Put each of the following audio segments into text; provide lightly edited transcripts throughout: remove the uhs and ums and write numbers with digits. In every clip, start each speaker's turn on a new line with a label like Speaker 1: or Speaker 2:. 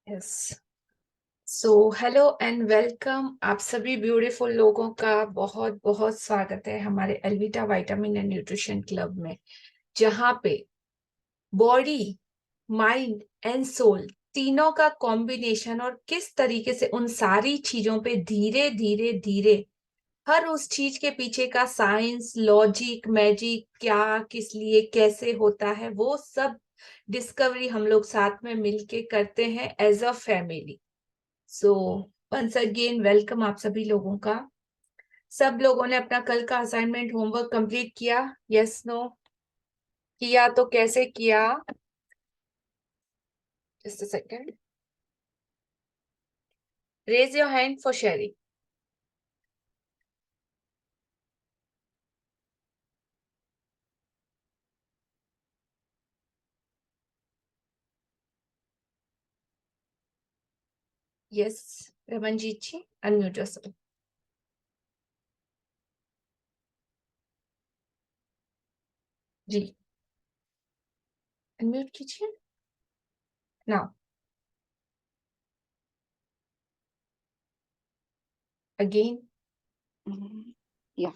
Speaker 1: Yes. So hello and welcome. आप सभी beautiful लोगों का बहुत बहुत स्वागत है हमारे एल्विटा विटामिन एंड न्यूट्रिशन क्लब में, जहाँ पे बॉडी, माइंड एंड सोल तीनों का कॉम्बिनेशन और किस तरीके से उन सारी चीजों पे धीरे धीरे धीरे हर उस चीज के पीछे का साइंस, लॉजिक, मैजिक, क्या, किस लिए, कैसे होता है, वो सब डिस्कवरी हम लोग साथ में मिलके करते हैं as a family. So once again welcome आप सभी लोगों का। सब लोगों ने अपना कल का असाइनमेंट होमवर्क कंप्लीट किया? Yes, no? किया तो कैसे किया? Just a second, raise your hand for sharing. Yes, Ramanjeet ji, unmute yourself. जी, अनम्यूट कीजिए नाउ। अगेन।
Speaker 2: या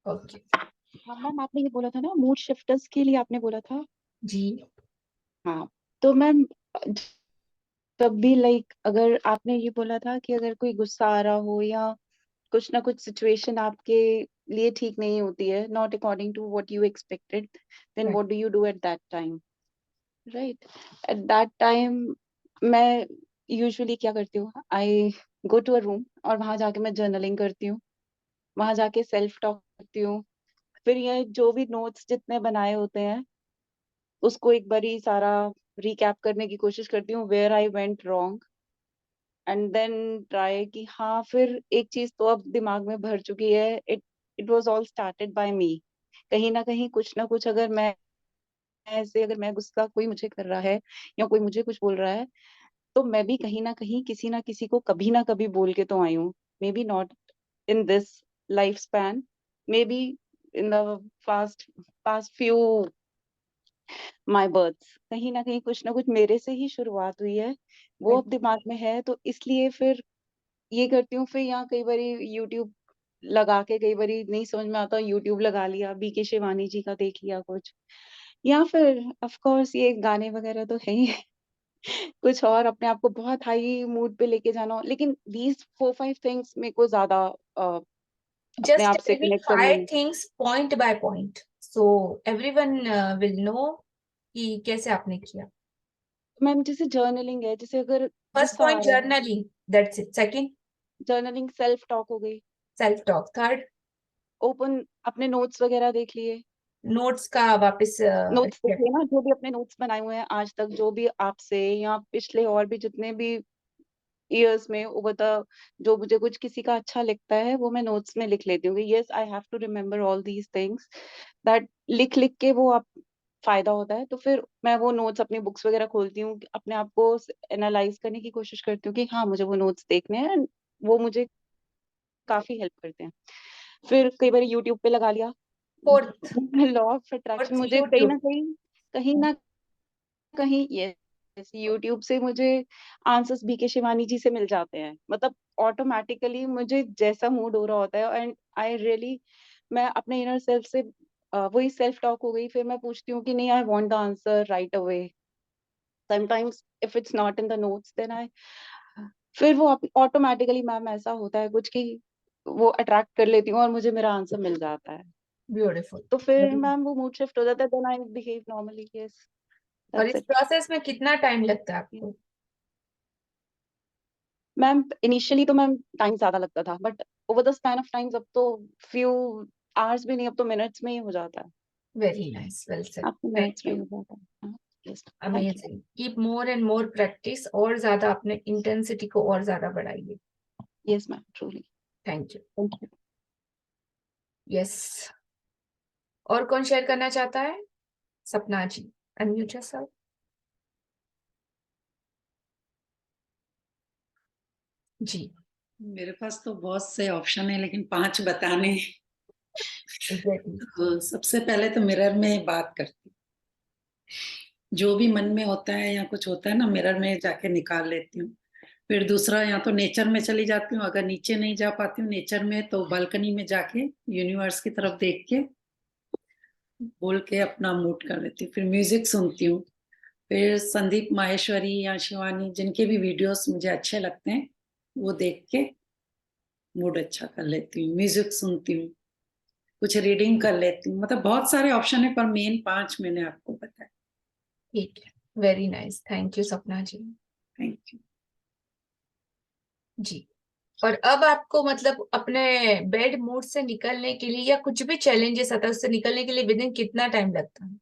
Speaker 1: ओके।
Speaker 2: हाँ मैम, आपने ये बोला था ना मूड शिफ्टर्स के लिए आपने बोला था।
Speaker 1: जी।
Speaker 2: हाँ, तो मैम तब भी अगर आपने ये बोला था कि अगर कोई गुस्सा आ रहा हो या कुछ ना कुछ सिचुएशन आपके लिए ठीक नहीं होती है, not according to what you expected, then
Speaker 1: Right.
Speaker 2: What do you do at that time? Right, at that time मैं यूजुअली क्या करती हूँ, आई गो टू अ रूम और वहां जाके मैं जर्नलिंग करती हूँ, वहां जाके सेल्फ टॉक करती हूँ। फिर ये जो भी नोट्स जितने बनाए होते हैं उसको एक बारी सारा रिकैप करने की कोशिश करती हूँ, where I went wrong, and then try कि हाँ फिर एक चीज तो अब दिमाग में भर चुकी है, it it was all started by me. कहीं ना कुछ अगर मैं ऐसे अगर मैं गुस्सा कोई मुझे कर रहा है या कोई मुझे कुछ बोल रहा है, तो मैं भी कहीं ना किसी को कभी ना कभी बोल के तो आई हूँ। Maybe not in this life span, maybe in the past past few my births, कहीं ना कुछ मेरे से ही शुरुआत हुई है, वो
Speaker 1: Right.
Speaker 2: अब दिमाग में है, तो इसलिए फिर ये करती हूँ। फिर यहाँ कई बारी यूट्यूब लगा के, कई बारी नहीं समझ में आता यूट्यूब लगा लिया, बीके शिवानी जी का देख लिया कुछ, या फिर ऑफ कोर्स ये गाने वगैरह तो है ही कुछ और अपने आप को बहुत हाई मूड पे लेके जाना हो, लेकिन दीज 4-5 थिंग्स मेरे को ज्यादा अपने
Speaker 1: Just
Speaker 2: आप से
Speaker 1: tell me
Speaker 2: कनेक्ट करने
Speaker 1: 5
Speaker 2: में।
Speaker 1: things point by point, so everyone will know कि कैसे आपने किया।
Speaker 2: मैम जैसे जर्नलिंग है, जैसे अगर
Speaker 1: फर्स्ट
Speaker 2: गुस्सा आ
Speaker 1: पॉइंट
Speaker 2: रहा है,
Speaker 1: journaling, that's it. Second,
Speaker 2: journaling self talk हो गई,
Speaker 1: सेल्फ टॉक। थर्ड,
Speaker 2: ओपन अपने नोट्स वगैरह देख लिए,
Speaker 1: नोट्स का वापस
Speaker 2: नोट्स देख
Speaker 1: check।
Speaker 2: लिए ना, जो भी अपने नोट्स बनाए हुए हैं आज तक, जो भी आपसे या पिछले और भी जितने भी ईयर्स में ओवर द, जो मुझे कुछ किसी का अच्छा लगता है वो मैं नोट्स में लिख लेती हूँ। Yes, I have to remember all these things, that लिख लिख के वो आप फायदा होता है। तो फिर मैं वो नोट्स अपनी बुक्स वगैरह खोलती हूँ, अपने आप को एनालाइज करने की कोशिश करती हूँ कि हाँ मुझे वो नोट्स देखने हैं, वो मुझे काफी हेल्प करते हैं। फिर कई बार यूट्यूब पे लगा लिया
Speaker 1: fourth,
Speaker 2: law of attraction,
Speaker 1: fourth
Speaker 2: मुझे
Speaker 1: यूट्यूब।
Speaker 2: कहीं ना कहीं ये यूट्यूब से मुझे आंसर्स बीके शिवानी जी से मिल जाते हैं, मतलब ऑटोमेटिकली मुझे जैसा मूड हो रहा होता है, एंड आई रियली, मैं अपने इनर सेल्फ से वही सेल्फ टॉक हो गई, फिर मैं पूछती हूँ कि नहीं, I want the answer right away, sometimes if it's not in the notes then I, फिर वो ऑटोमेटिकली मैम ऐसा होता है कुछ कि वो अट्रैक्ट कर लेती हूँ और मुझे मेरा आंसर मिल जाता है।
Speaker 1: ब्यूटीफुल।
Speaker 2: तो फिर मैम वो मूड शिफ्ट हो जाता है, then I behave normally. Yes,
Speaker 1: और
Speaker 2: दैट्स
Speaker 1: इस
Speaker 2: इट।
Speaker 1: प्रोसेस में कितना टाइम लगता है आपको?
Speaker 2: मैम इनिशियली तो मैम टाइम ज्यादा लगता था, but over the span of times अब तो फ्यू आवर्स भी नहीं, अब तो मिनट्स में ही हो जाता है,
Speaker 1: वेरी नाइस, वेल सेड,
Speaker 2: आपको मिनट्स
Speaker 1: थैंक
Speaker 2: में
Speaker 1: यू।
Speaker 2: ही हो जाता है। Yes, thank you.
Speaker 1: Amazing. Keep more and more practice, और ज्यादा अपने इंटेंसिटी को और ज्यादा बढ़ाइए।
Speaker 2: Yes ma'am, truly.
Speaker 1: Thank you.
Speaker 2: Thank you.
Speaker 1: Yes. और कौन शेयर करना चाहता है? सपना जी, अनम्यूट योरसेल्फ। जी।
Speaker 3: मेरे पास तो बहुत से ऑप्शन है, लेकिन 5 बताने हैं।
Speaker 1: एग्जैक्टली।
Speaker 3: तो सबसे पहले तो मिरर में बात करती, जो भी मन में होता है या कुछ होता है ना, मिरर में जाके निकाल लेती हूँ। फिर दूसरा, या तो नेचर में चली जाती हूँ, अगर नीचे नहीं जा पाती हूँ नेचर में तो बालकनी में जाके यूनिवर्स की तरफ देख के बोल के अपना मूड कर लेती हूँ। फिर म्यूजिक सुनती हूँ। फिर संदीप माहेश्वरी या शिवानी जिनके भी वीडियोस मुझे अच्छे लगते हैं वो देख के मूड अच्छा कर लेती हूँ। म्यूजिक सुनती हूँ, कुछ रीडिंग कर लेती हूँ। मतलब बहुत सारे ऑप्शन है, पर मेन 5 मैंने आपको बताया।
Speaker 1: ठीक है, वेरी नाइस, थैंक यू सपना जी।
Speaker 3: Thank you.
Speaker 1: जी, और अब आपको मतलब अपने बेड मोड से निकलने के लिए या कुछ भी चैलेंजेस आता है उससे निकलने के लिए विद इन कितना टाइम लगता है?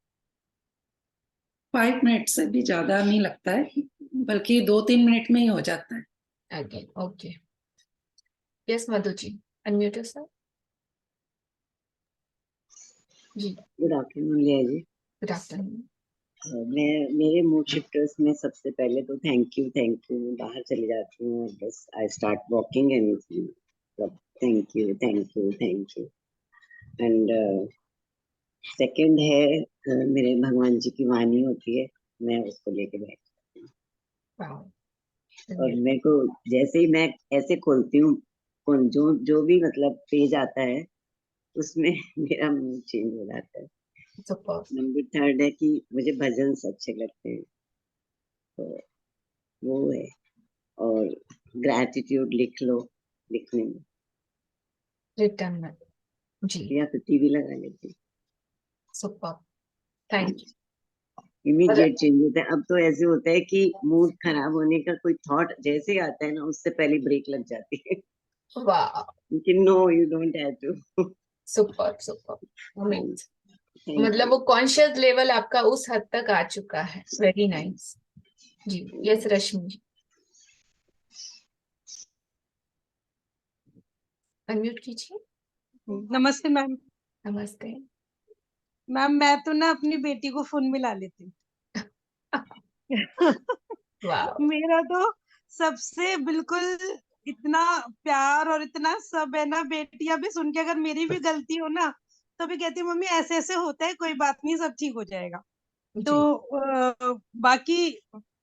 Speaker 3: 5 मिनट से भी ज्यादा नहीं लगता है, बल्कि 2-3 मिनट में ही हो जाता है।
Speaker 1: Again okay, yes Madhu ji, unmute yourself. जी,
Speaker 4: गुड आफ्टरनून लिया जी।
Speaker 1: Good afternoon.
Speaker 4: मैं मेरे मूड शिफ्टर्स में सबसे पहले तो थैंक यू मैं बाहर चली जाती हूँ और बस आई स्टार्ट वॉकिंग एंड मतलब थैंक यू एंड सेकंड है मेरे भगवान जी की वाणी होती है, मैं उसको लेके बैठती हूँ
Speaker 1: वाओ,
Speaker 4: और मेरे को जैसे ही मैं ऐसे खोलती हूँ जो जो भी मतलब पेज आता है उसमें मेरा मूड चेंज हो जाता है।
Speaker 1: सुपर।
Speaker 4: नंबर थर्ड है कि मुझे भजन अच्छे लगते हैं, तो वो है। और ग्रैटिट्यूड लिख लो लिखने में,
Speaker 1: रिटर्न में। जी,
Speaker 4: या फिर टीवी लगा लेती हूँ।
Speaker 1: Super, thank you.
Speaker 4: Immediate change होता है। अब तो ऐसे होता है कि मूड खराब होने का कोई थॉट जैसे ही आता है ना उससे पहले ब्रेक लग जाती है
Speaker 1: वाह,
Speaker 4: कि no you don't have to.
Speaker 1: Super super,
Speaker 4: thank
Speaker 1: मतलब
Speaker 4: यू।
Speaker 1: वो कॉन्शियस लेवल आपका उस हद तक आ चुका है, वेरी नाइस। जी, यस रश्मि जी, अनम्यूट कीजिए।
Speaker 5: नमस्ते मैम।
Speaker 1: नमस्ते।
Speaker 5: मैम मैं तो ना अपनी बेटी को फोन मिला लेती हूँ।
Speaker 1: वाह,
Speaker 5: मेरा तो सबसे बिल्कुल इतना प्यार और इतना सब है ना, बेटियां भी सुन के अगर मेरी भी गलती हो ना तो भी कहती मम्मी ऐसे ऐसे होता है, कोई बात नहीं, सब ठीक हो जाएगा। तो
Speaker 1: जी,
Speaker 5: बाकी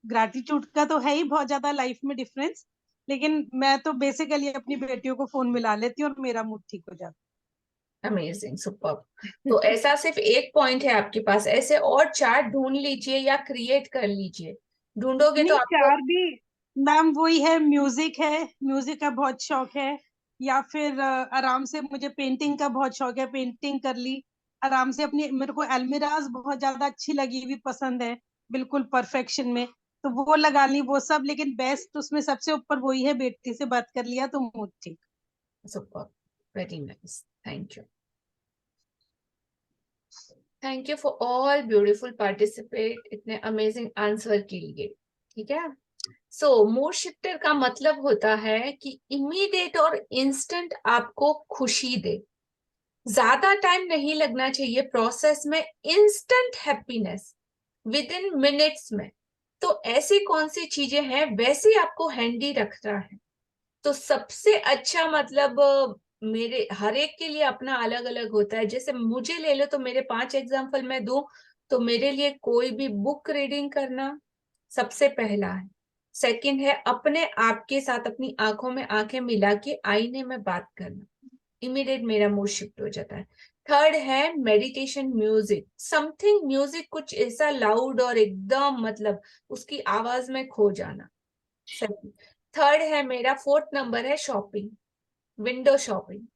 Speaker 5: ग्रैटिट्यूड का तो है ही बहुत ज्यादा लाइफ में डिफरेंस, लेकिन मैं तो बेसिकली अपनी बेटियों को फोन मिला लेती हूँ और मेरा मूड ठीक हो जाता
Speaker 1: अमेजिंग, सुपर। तो ऐसा सिर्फ एक पॉइंट है आपके पास, ऐसे और 4 ढूंढ लीजिए या क्रिएट कर लीजिए। ढूंढोगे तो
Speaker 5: नहीं,
Speaker 1: आपको।
Speaker 5: 4 भी मैम वही है, म्यूजिक है, म्यूजिक का बहुत शौक है, या फिर आराम से मुझे पेंटिंग का बहुत शौक है, पेंटिंग कर ली आराम से अपनी। मेरे को एल्मिराज बहुत ज्यादा अच्छी लगी हुई पसंद है, बिल्कुल परफेक्शन में, तो वो लगा ली वो सब। लेकिन बेस्ट उसमें सबसे ऊपर वही है, बेटी से बात कर लिया तो मूड ठीक।
Speaker 1: Super, very nice, thank you. Thank you for all beautiful participate, इतने अमेजिंग आंसर के लिए। ठीक है, सो मूड शिफ्टर का मतलब होता है कि इमीडिएट और इंस्टेंट आपको खुशी दे, ज्यादा टाइम नहीं लगना चाहिए प्रोसेस में, instant happiness with in minutes में। तो ऐसी कौन सी चीजें हैं वैसे ही आपको हैंडी रखना है। तो सबसे अच्छा मतलब मेरे हर एक के लिए अपना अलग अलग होता है। जैसे मुझे ले लो तो मेरे 5 एग्जाम्पल मैं दूं तो मेरे लिए कोई भी बुक रीडिंग करना सबसे पहला है। सेकंड है अपने आप के साथ अपनी आंखों में आंखें मिला के आईने में बात करना, इमीडिएट मेरा मूड शिफ्ट हो जाता है। थर्ड है मेडिटेशन म्यूजिक, समथिंग म्यूजिक कुछ ऐसा लाउड और एकदम मतलब उसकी आवाज में खो जाना। सेकंड, थर्ड है मेरा, फोर्थ नंबर है shopping, window shopping.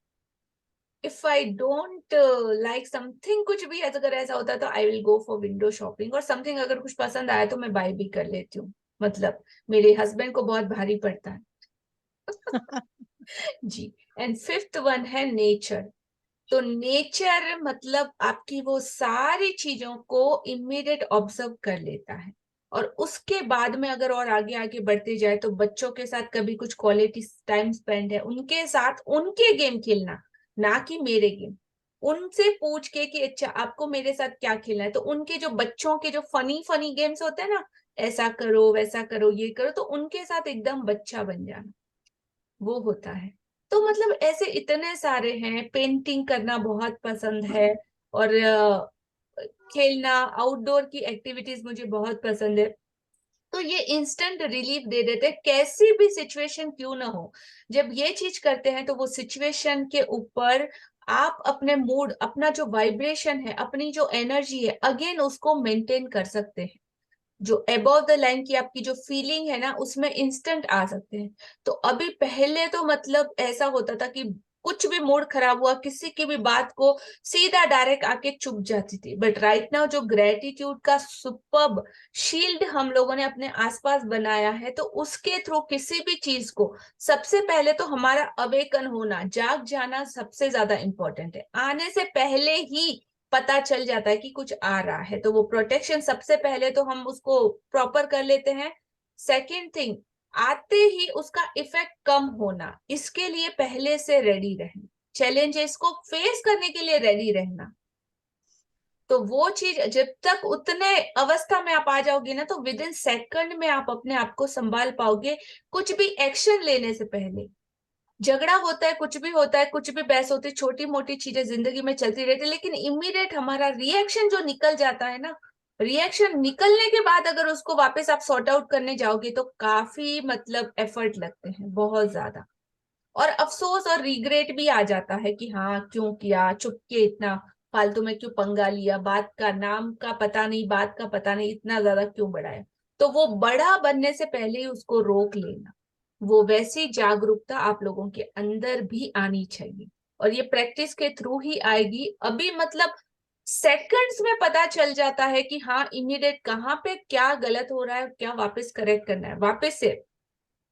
Speaker 1: If I don't like something, कुछ भी अगर ऐसा होता है तो I will go for window shopping, और समथिंग अगर कुछ पसंद आया तो मैं बाय भी कर लेती हूँ। मतलब मेरे हस्बैंड को बहुत भारी पड़ता है। जी, एंड फिफ्थ वन है नेचर। तो नेचर मतलब आपकी वो सारी चीजों को इमीडिएट ऑब्जर्व कर लेता है। और उसके बाद में अगर और आगे आगे बढ़ते जाए तो बच्चों के साथ कभी कुछ क्वालिटी टाइम स्पेंड है, उनके साथ उनके गेम खेलना, ना कि मेरे गेम। उनसे पूछ के कि अच्छा आपको मेरे साथ क्या खेलना है, तो उनके जो बच्चों के जो फनी फनी गेम्स होते हैं ना, ऐसा करो वैसा करो ये करो, तो उनके साथ एकदम बच्चा बन जाना, वो होता है। तो मतलब ऐसे इतने सारे हैं। पेंटिंग करना बहुत पसंद है, और खेलना, आउटडोर की एक्टिविटीज मुझे बहुत पसंद है। तो ये इंस्टेंट रिलीफ दे देते हैं, कैसी भी सिचुएशन क्यों ना हो। जब ये चीज करते हैं तो वो सिचुएशन के ऊपर आप अपने मूड, अपना जो वाइब्रेशन है, अपनी जो एनर्जी है, अगेन उसको मेंटेन कर सकते हैं। जो अबव द लाइन की आपकी जो फीलिंग है ना, उसमें इंस्टेंट आ सकते हैं। तो अभी पहले तो मतलब ऐसा होता था कि कुछ भी मूड खराब हुआ, किसी की भी बात को सीधा डायरेक्ट आके चुप जाती थी। बट राइट नाउ जो ग्रेटिट्यूड का सुपर्ब शील्ड हम लोगों ने अपने आसपास बनाया है, तो उसके थ्रू किसी भी चीज को सबसे पहले तो हमारा अवेकन होना, जाग जाना सबसे ज्यादा इंपॉर्टेंट है। आने से पहले ही पता चल जाता है कि कुछ आ रहा है, तो वो प्रोटेक्शन सबसे पहले तो हम उसको प्रॉपर कर लेते हैं। सेकेंड थिंग, आते ही उसका इफेक्ट कम होना, इसके लिए पहले से रेडी रहना, चैलेंजेस को फेस करने के लिए रेडी रहना। तो वो चीज जब तक उतने अवस्था में आप आ जाओगे ना, तो विद इन सेकंड में आप अपने आप को संभाल पाओगे, कुछ भी एक्शन लेने से पहले। झगड़ा होता है, कुछ भी होता है, कुछ भी बहस होती है, छोटी मोटी चीजें जिंदगी में चलती रहती है, लेकिन इमीडिएट हमारा रिएक्शन जो निकल जाता है ना, रिएक्शन निकलने के बाद अगर उसको वापस आप सॉर्ट आउट करने जाओगे तो काफी मतलब एफर्ट लगते हैं, बहुत ज्यादा। और अफसोस और रिग्रेट भी आ जाता है कि हाँ क्यों किया, चुप के इतना फालतू में क्यों पंगा लिया, बात का नाम का पता नहीं, बात का पता नहीं, इतना ज्यादा क्यों बढ़ाया। तो वो बड़ा बनने से पहले ही उसको रोक लेना, वो वैसी जागरूकता आप लोगों के अंदर भी आनी चाहिए। और ये प्रैक्टिस के थ्रू ही आएगी। अभी मतलब सेकंड्स में पता चल जाता है कि हाँ इमीडिएट कहाँ पे क्या गलत हो रहा है, क्या वापस करेक्ट करना है। वापस से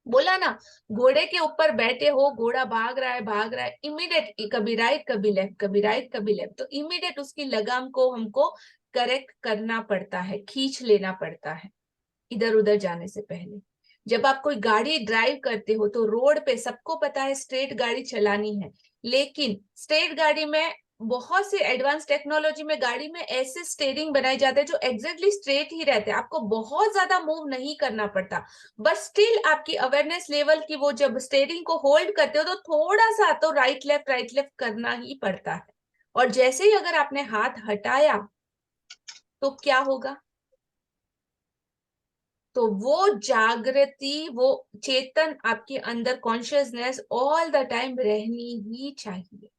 Speaker 1: बोला ना, घोड़े के ऊपर बैठे हो, घोड़ा भाग रहा है भाग रहा है, इमीडिएट कभी राइट कभी लेफ्ट, कभी राइट कभी लेफ्ट, तो इमीडिएट उसकी लगाम को हमको करेक्ट करना पड़ता है, खींच लेना पड़ता है इधर उधर जाने से पहले। जब आप कोई गाड़ी ड्राइव करते हो तो रोड पे सबको पता है स्ट्रेट गाड़ी चलानी है, लेकिन स्ट्रेट गाड़ी में बहुत सी एडवांस टेक्नोलॉजी में गाड़ी में ऐसे स्टेयरिंग बनाए जाते हैं जो एग्जैक्टली स्ट्रेट ही रहते हैं, आपको बहुत ज्यादा मूव नहीं करना पड़ता। बट स्टिल आपकी अवेयरनेस लेवल की वो जब स्टेयरिंग को होल्ड करते हो तो थोड़ा सा तो राइट लेफ्ट करना ही पड़ता है। और जैसे ही अगर आपने हाथ हटाया तो क्या होगा, तो वो जागृति, वो चेतन आपके अंदर, कॉन्शियसनेस ऑल द टाइम रहनी ही चाहिए।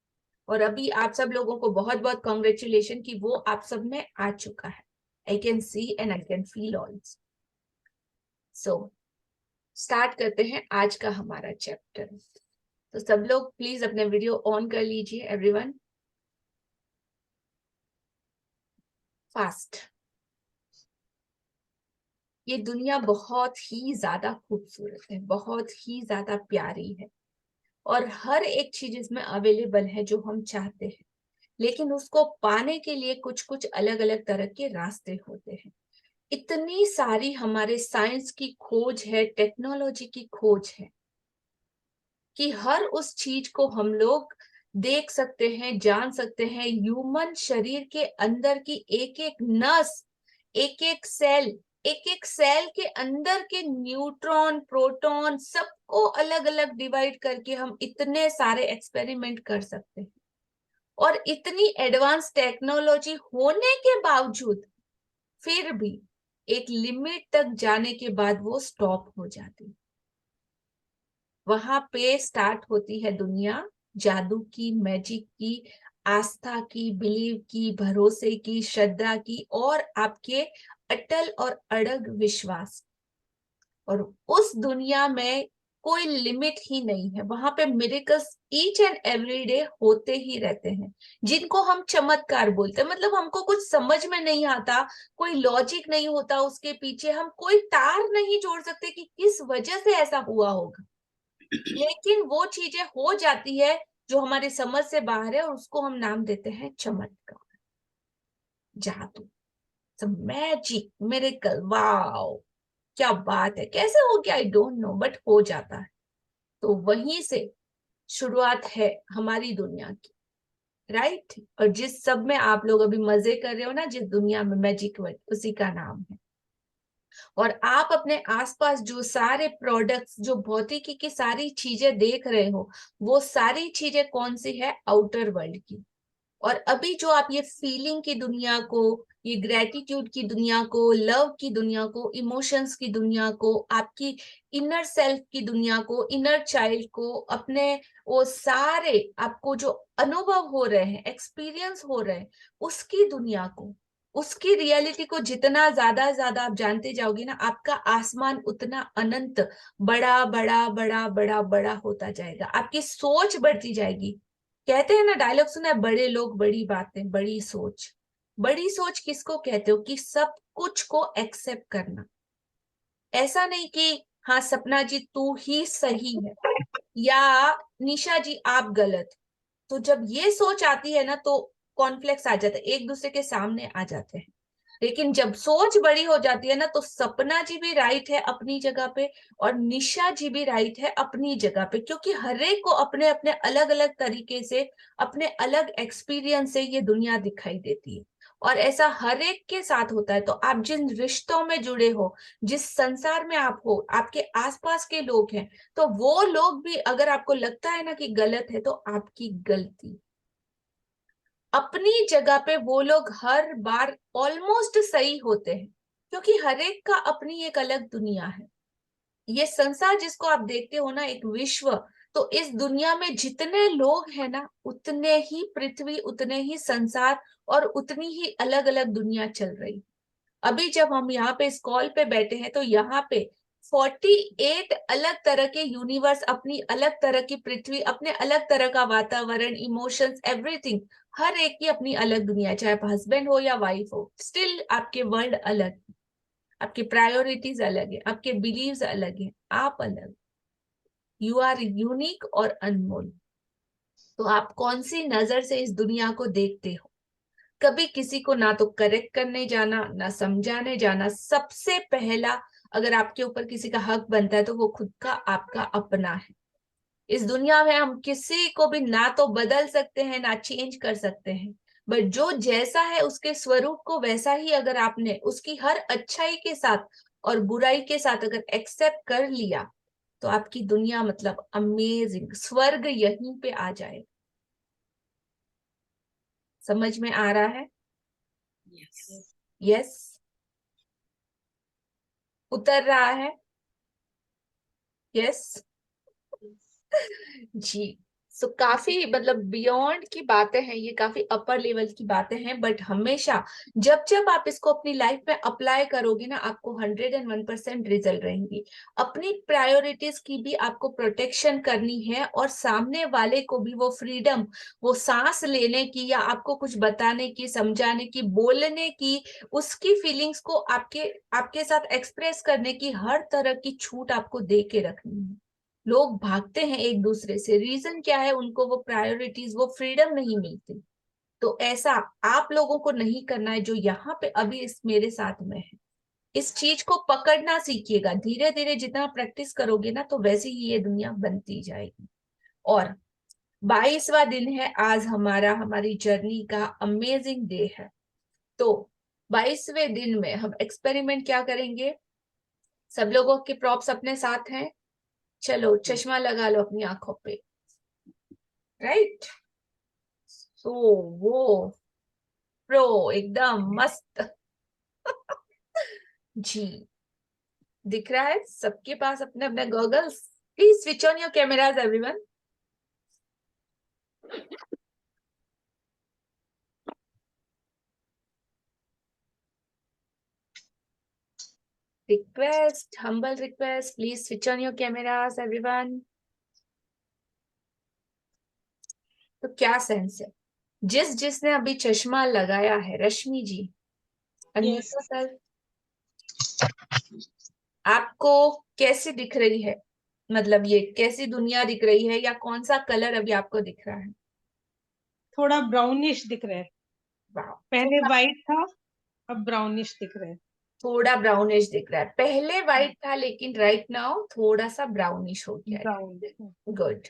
Speaker 1: और अभी आप सब लोगों को बहुत बहुत कॉन्ग्रेचुलेशन कि वो आप सब में आ चुका है। I can see and I can feel also. So start करते हैं आज का हमारा चैप्टर। तो सब लोग प्लीज अपने वीडियो ऑन कर लीजिए, एवरीवन फास्ट। ये दुनिया बहुत ही ज्यादा खूबसूरत है, बहुत ही ज्यादा प्यारी है, और हर एक चीज इसमें अवेलेबल है जो हम चाहते हैं, लेकिन उसको पाने के लिए कुछ कुछ अलग अलग तरह के रास्ते होते हैं। इतनी सारी हमारे साइंस की खोज है, टेक्नोलॉजी की खोज है कि हर उस चीज को हम लोग देख सकते हैं, जान सकते हैं। ह्यूमन शरीर के अंदर की एक एक नस, एक एक सेल के अंदर के न्यूट्रॉन, प्रोटॉन, सबको अलग अलग डिवाइड करके हम इतने सारे एक्सपेरिमेंट कर सकते हैं। और इतनी एडवांस टेक्नोलॉजी होने के बावजूद फिर भी एक लिमिट तक जाने के बाद वो स्टॉप हो जाती है। वहां पे स्टार्ट होती है दुनिया जादू की, मैजिक की, आस्था की, बिलीव की, भरोसे की, श्रद्धा की, और आपके अटल और अड़ग विश्वास। और उस दुनिया में कोई लिमिट ही नहीं है, वहां पे miracles each and every day होते ही रहते हैं, जिनको हम चमत्कार बोलते हैं। मतलब हमको कुछ समझ में नहीं आता, कोई लॉजिक नहीं होता उसके पीछे, हम कोई तार नहीं जोड़ सकते कि किस वजह से ऐसा हुआ होगा, लेकिन वो चीजें हो जाती है जो हमारे समझ से बाहर है, और उसको हम नाम देते हैं चमत्कार, जादू, मैजिक, मिरेकल। वाओ क्या बात है, कैसे हो गया आई डोंट नो, बट हो जाता है। तो वहीं से शुरुआत है हमारी दुनिया की, राइट। और जिस सब में आप लोग अभी मजे कर रहे हो ना, जिस दुनिया में मैजिक वर्ड, उसी का नाम है। और आप अपने आसपास जो सारे प्रोडक्ट्स, जो भौतिकी की सारी चीजें देख रहे हो, वो सारी चीजें कौन सी है, आउटर वर्ल्ड की। और अभी जो आप ये फीलिंग की दुनिया को, ये ग्रेटिट्यूड की दुनिया को, लव की दुनिया को, इमोशंस की दुनिया को, आपकी इनर सेल्फ की दुनिया को, इनर चाइल्ड को, अपने वो सारे आपको जो अनुभव हो रहे हैं, एक्सपीरियंस हो रहे हैं, उसकी दुनिया को, उसकी रियलिटी को जितना ज्यादा ज्यादा आप जानते जाओगे ना, आपका आसमान उतना अनंत बड़ा बड़ा बड़ा बड़ा बड़ा होता जाएगा, आपकी सोच बढ़ती जाएगी। कहते हैं ना, डायलॉग सुना है, बड़े लोग बड़ी बातें बड़ी सोच। बड़ी सोच किसको कहते हो? कि सब कुछ को एक्सेप्ट करना। ऐसा नहीं कि हाँ सपना जी तू ही सही है या निशा जी आप गलत। तो जब ये सोच आती है ना तो कॉन्फ्लिक्ट्स आ जाते हैं, एक दूसरे के सामने आ जाते हैं। लेकिन जब सोच बड़ी हो जाती है ना तो सपना जी भी राइट है अपनी जगह पे और निशा जी भी राइट है अपनी जगह पे, क्योंकि हर एक को अपने अपने अलग अलग तरीके से, अपने अलग एक्सपीरियंस से ये दुनिया दिखाई देती है। और ऐसा हर एक के साथ होता है। तो आप जिन रिश्तों में जुड़े हो, जिस संसार में आप हो, आपके आसपास के लोग हैं, तो वो लोग भी अगर आपको लगता है ना कि गलत है, तो आपकी गलती। अपनी जगह पे वो लोग हर बार ऑलमोस्ट सही होते हैं, क्योंकि हर एक का अपनी एक अलग दुनिया है। ये संसार जिसको आप देखते हो ना, एक विश्व, तो इस दुनिया में जितने लोग हैं ना, उतने ही पृथ्वी, उतने ही संसार और उतनी ही अलग अलग दुनिया चल रही। अभी जब हम यहाँ पे इस कॉल पे बैठे हैं तो यहाँ पे 48 अलग तरह के यूनिवर्स, अपनी अलग तरह की पृथ्वी, अपने अलग तरह का वातावरण, इमोशंस, एवरीथिंग, हर एक की अपनी अलग दुनिया। चाहे आप हस्बैंड हो या वाइफ हो, स्टिल आपके वर्ल्ड अलग, आपकी प्रायोरिटीज अलग है, आपके बिलीव्स अलग है, आप अलग। यू आर यूनिक और अनमोल। तो आप कौन सी नजर से इस दुनिया को देखते हो? कभी किसी को ना तो करेक्ट करने जाना, ना समझाने जाना। सबसे पहला अगर आपके ऊपर किसी का हक बनता है तो वो खुद का, आपका अपना है। इस दुनिया में हम किसी को भी ना तो बदल सकते हैं ना चेंज कर सकते हैं, बट जो जैसा है उसके स्वरूप को वैसा ही अगर आपने उसकी हर अच्छाई के साथ और बुराई के साथ अगर एक्सेप्ट कर लिया, तो आपकी दुनिया मतलब अमेजिंग, स्वर्ग यहीं पे आ जाए। समझ में आ रहा है?
Speaker 3: Yes.
Speaker 1: यस, उतर रहा है? यस जी। सो काफी मतलब बियॉन्ड की बातें हैं ये, काफी अपर लेवल की बातें हैं, बट हमेशा जब जब आप इसको अपनी लाइफ में अप्लाई करोगे ना, आपको 101% रिजल्ट रहेंगी। अपनी प्रायोरिटीज की भी आपको प्रोटेक्शन करनी है और सामने वाले को भी वो फ्रीडम, वो सांस लेने की या आपको कुछ बताने की, समझाने की, बोलने की, उसकी फीलिंग्स को आपके आपके साथ एक्सप्रेस करने की हर तरह की छूट आपको दे के रखनी है। लोग भागते हैं एक दूसरे से, रीजन क्या है? उनको वो प्रायोरिटीज, वो फ्रीडम नहीं मिलती। तो ऐसा आप लोगों को नहीं करना है जो यहाँ पे अभी इस मेरे साथ में है। इस चीज को पकड़ना सीखिएगा। धीरे धीरे जितना प्रैक्टिस करोगे ना, तो वैसे ही ये दुनिया बनती जाएगी। और 22वां दिन है आज हमारा, हमारी जर्नी का अमेजिंग डे है। तो 22वें दिन में हम एक्सपेरिमेंट क्या करेंगे? सब लोगों के प्रॉप्स अपने साथ हैं? चलो चश्मा लगा लो अपनी आंखों पे, राइट? तो वो प्रो एकदम मस्त जी। दिख रहा है सबके पास अपने अपने goggles? Please switch on your cameras everyone. Request, humble request, please switch on your cameras everyone. तो क्या सेंस है? जिसने अभी चश्मा लगाया है, रश्मि जी, अनम्यूट
Speaker 5: यस,
Speaker 1: योरसेल्फ। आपको कैसी दिख रही है? मतलब ये कैसी दुनिया दिख रही है, या कौन सा कलर अभी आपको दिख रहा है?
Speaker 5: थोड़ा ब्राउनिश दिख रहा है।
Speaker 1: वाह,
Speaker 5: पहले वाइट था, अब ब्राउनिश दिख रहा है।
Speaker 1: थोड़ा ब्राउनिश दिख रहा है। पहले व्हाइट था लेकिन राइट नाउ थोड़ा सा ब्राउनिश हो गया
Speaker 5: ब्राउन।
Speaker 1: है। गुड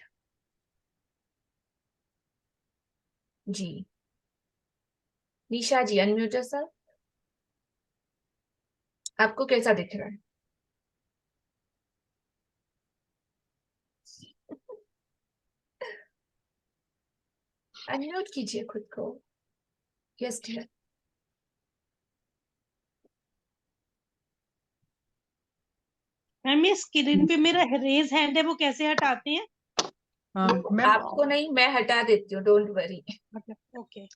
Speaker 1: जी। Nisha ji unmute yourself. आपको कैसा दिख रहा है? अनम्यूट कीजिए खुद को। Yes dear.
Speaker 5: मैम ये स्क्रीन पे मेरा रेज हैंड है, वो कैसे हटाते हैं?
Speaker 6: मैम
Speaker 1: आपको नहीं, मैं हटा देती हूँ, डोंट वरी।
Speaker 5: ओके।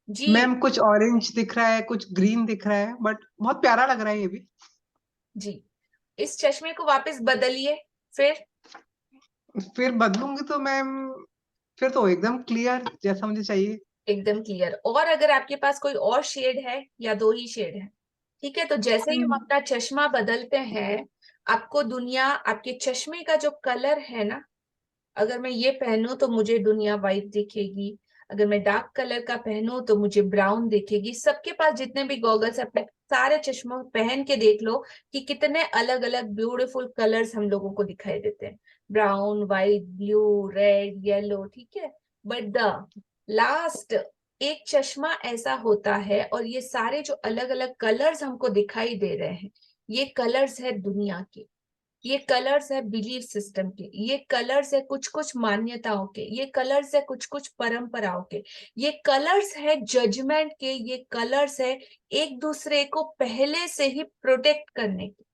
Speaker 1: जी
Speaker 6: मैम कुछ ऑरेंज दिख रहा है, कुछ ग्रीन दिख रहा है, बट बहुत प्यारा लग रहा है ये भी।
Speaker 1: जी, इस चश्मे को वापस बदलिए।
Speaker 6: फिर बदलूंगी तो मैम फिर तो एकदम क्लियर जैसा मुझे चाहिए।
Speaker 1: एकदम क्लियर। और अगर आपके पास कोई और शेड है या 2 ही शेड है, ठीक है, तो जैसे ही हम अपना चश्मा बदलते हैं, आपको दुनिया, आपके चश्मे का जो कलर है ना, अगर मैं ये पहनूं तो मुझे दुनिया वाइट दिखेगी, अगर मैं डार्क कलर का पहनूं तो मुझे ब्राउन दिखेगी। सबके पास जितने भी गॉगल्स, अपने सारे चश्मों पहन के देख लो कि कितने अलग अलग ब्यूटीफुल कलर्स हम लोगों को दिखाई देते हैं, brown, white, blue, red, yellow, ठीक है। बट द लास्ट एक चश्मा ऐसा होता है, और ये सारे जो अलग अलग कलर्स हमको दिखाई दे रहे हैं, ये कलर्स है दुनिया के, ये कलर्स है बिलीफ सिस्टम के, ये कलर्स है कुछ कुछ मान्यताओं के, ये कलर्स है कुछ कुछ परंपराओं के, ये कलर्स है जजमेंट के, ये कलर्स है एक दूसरे को पहले से ही प्रोटेक्ट करने के,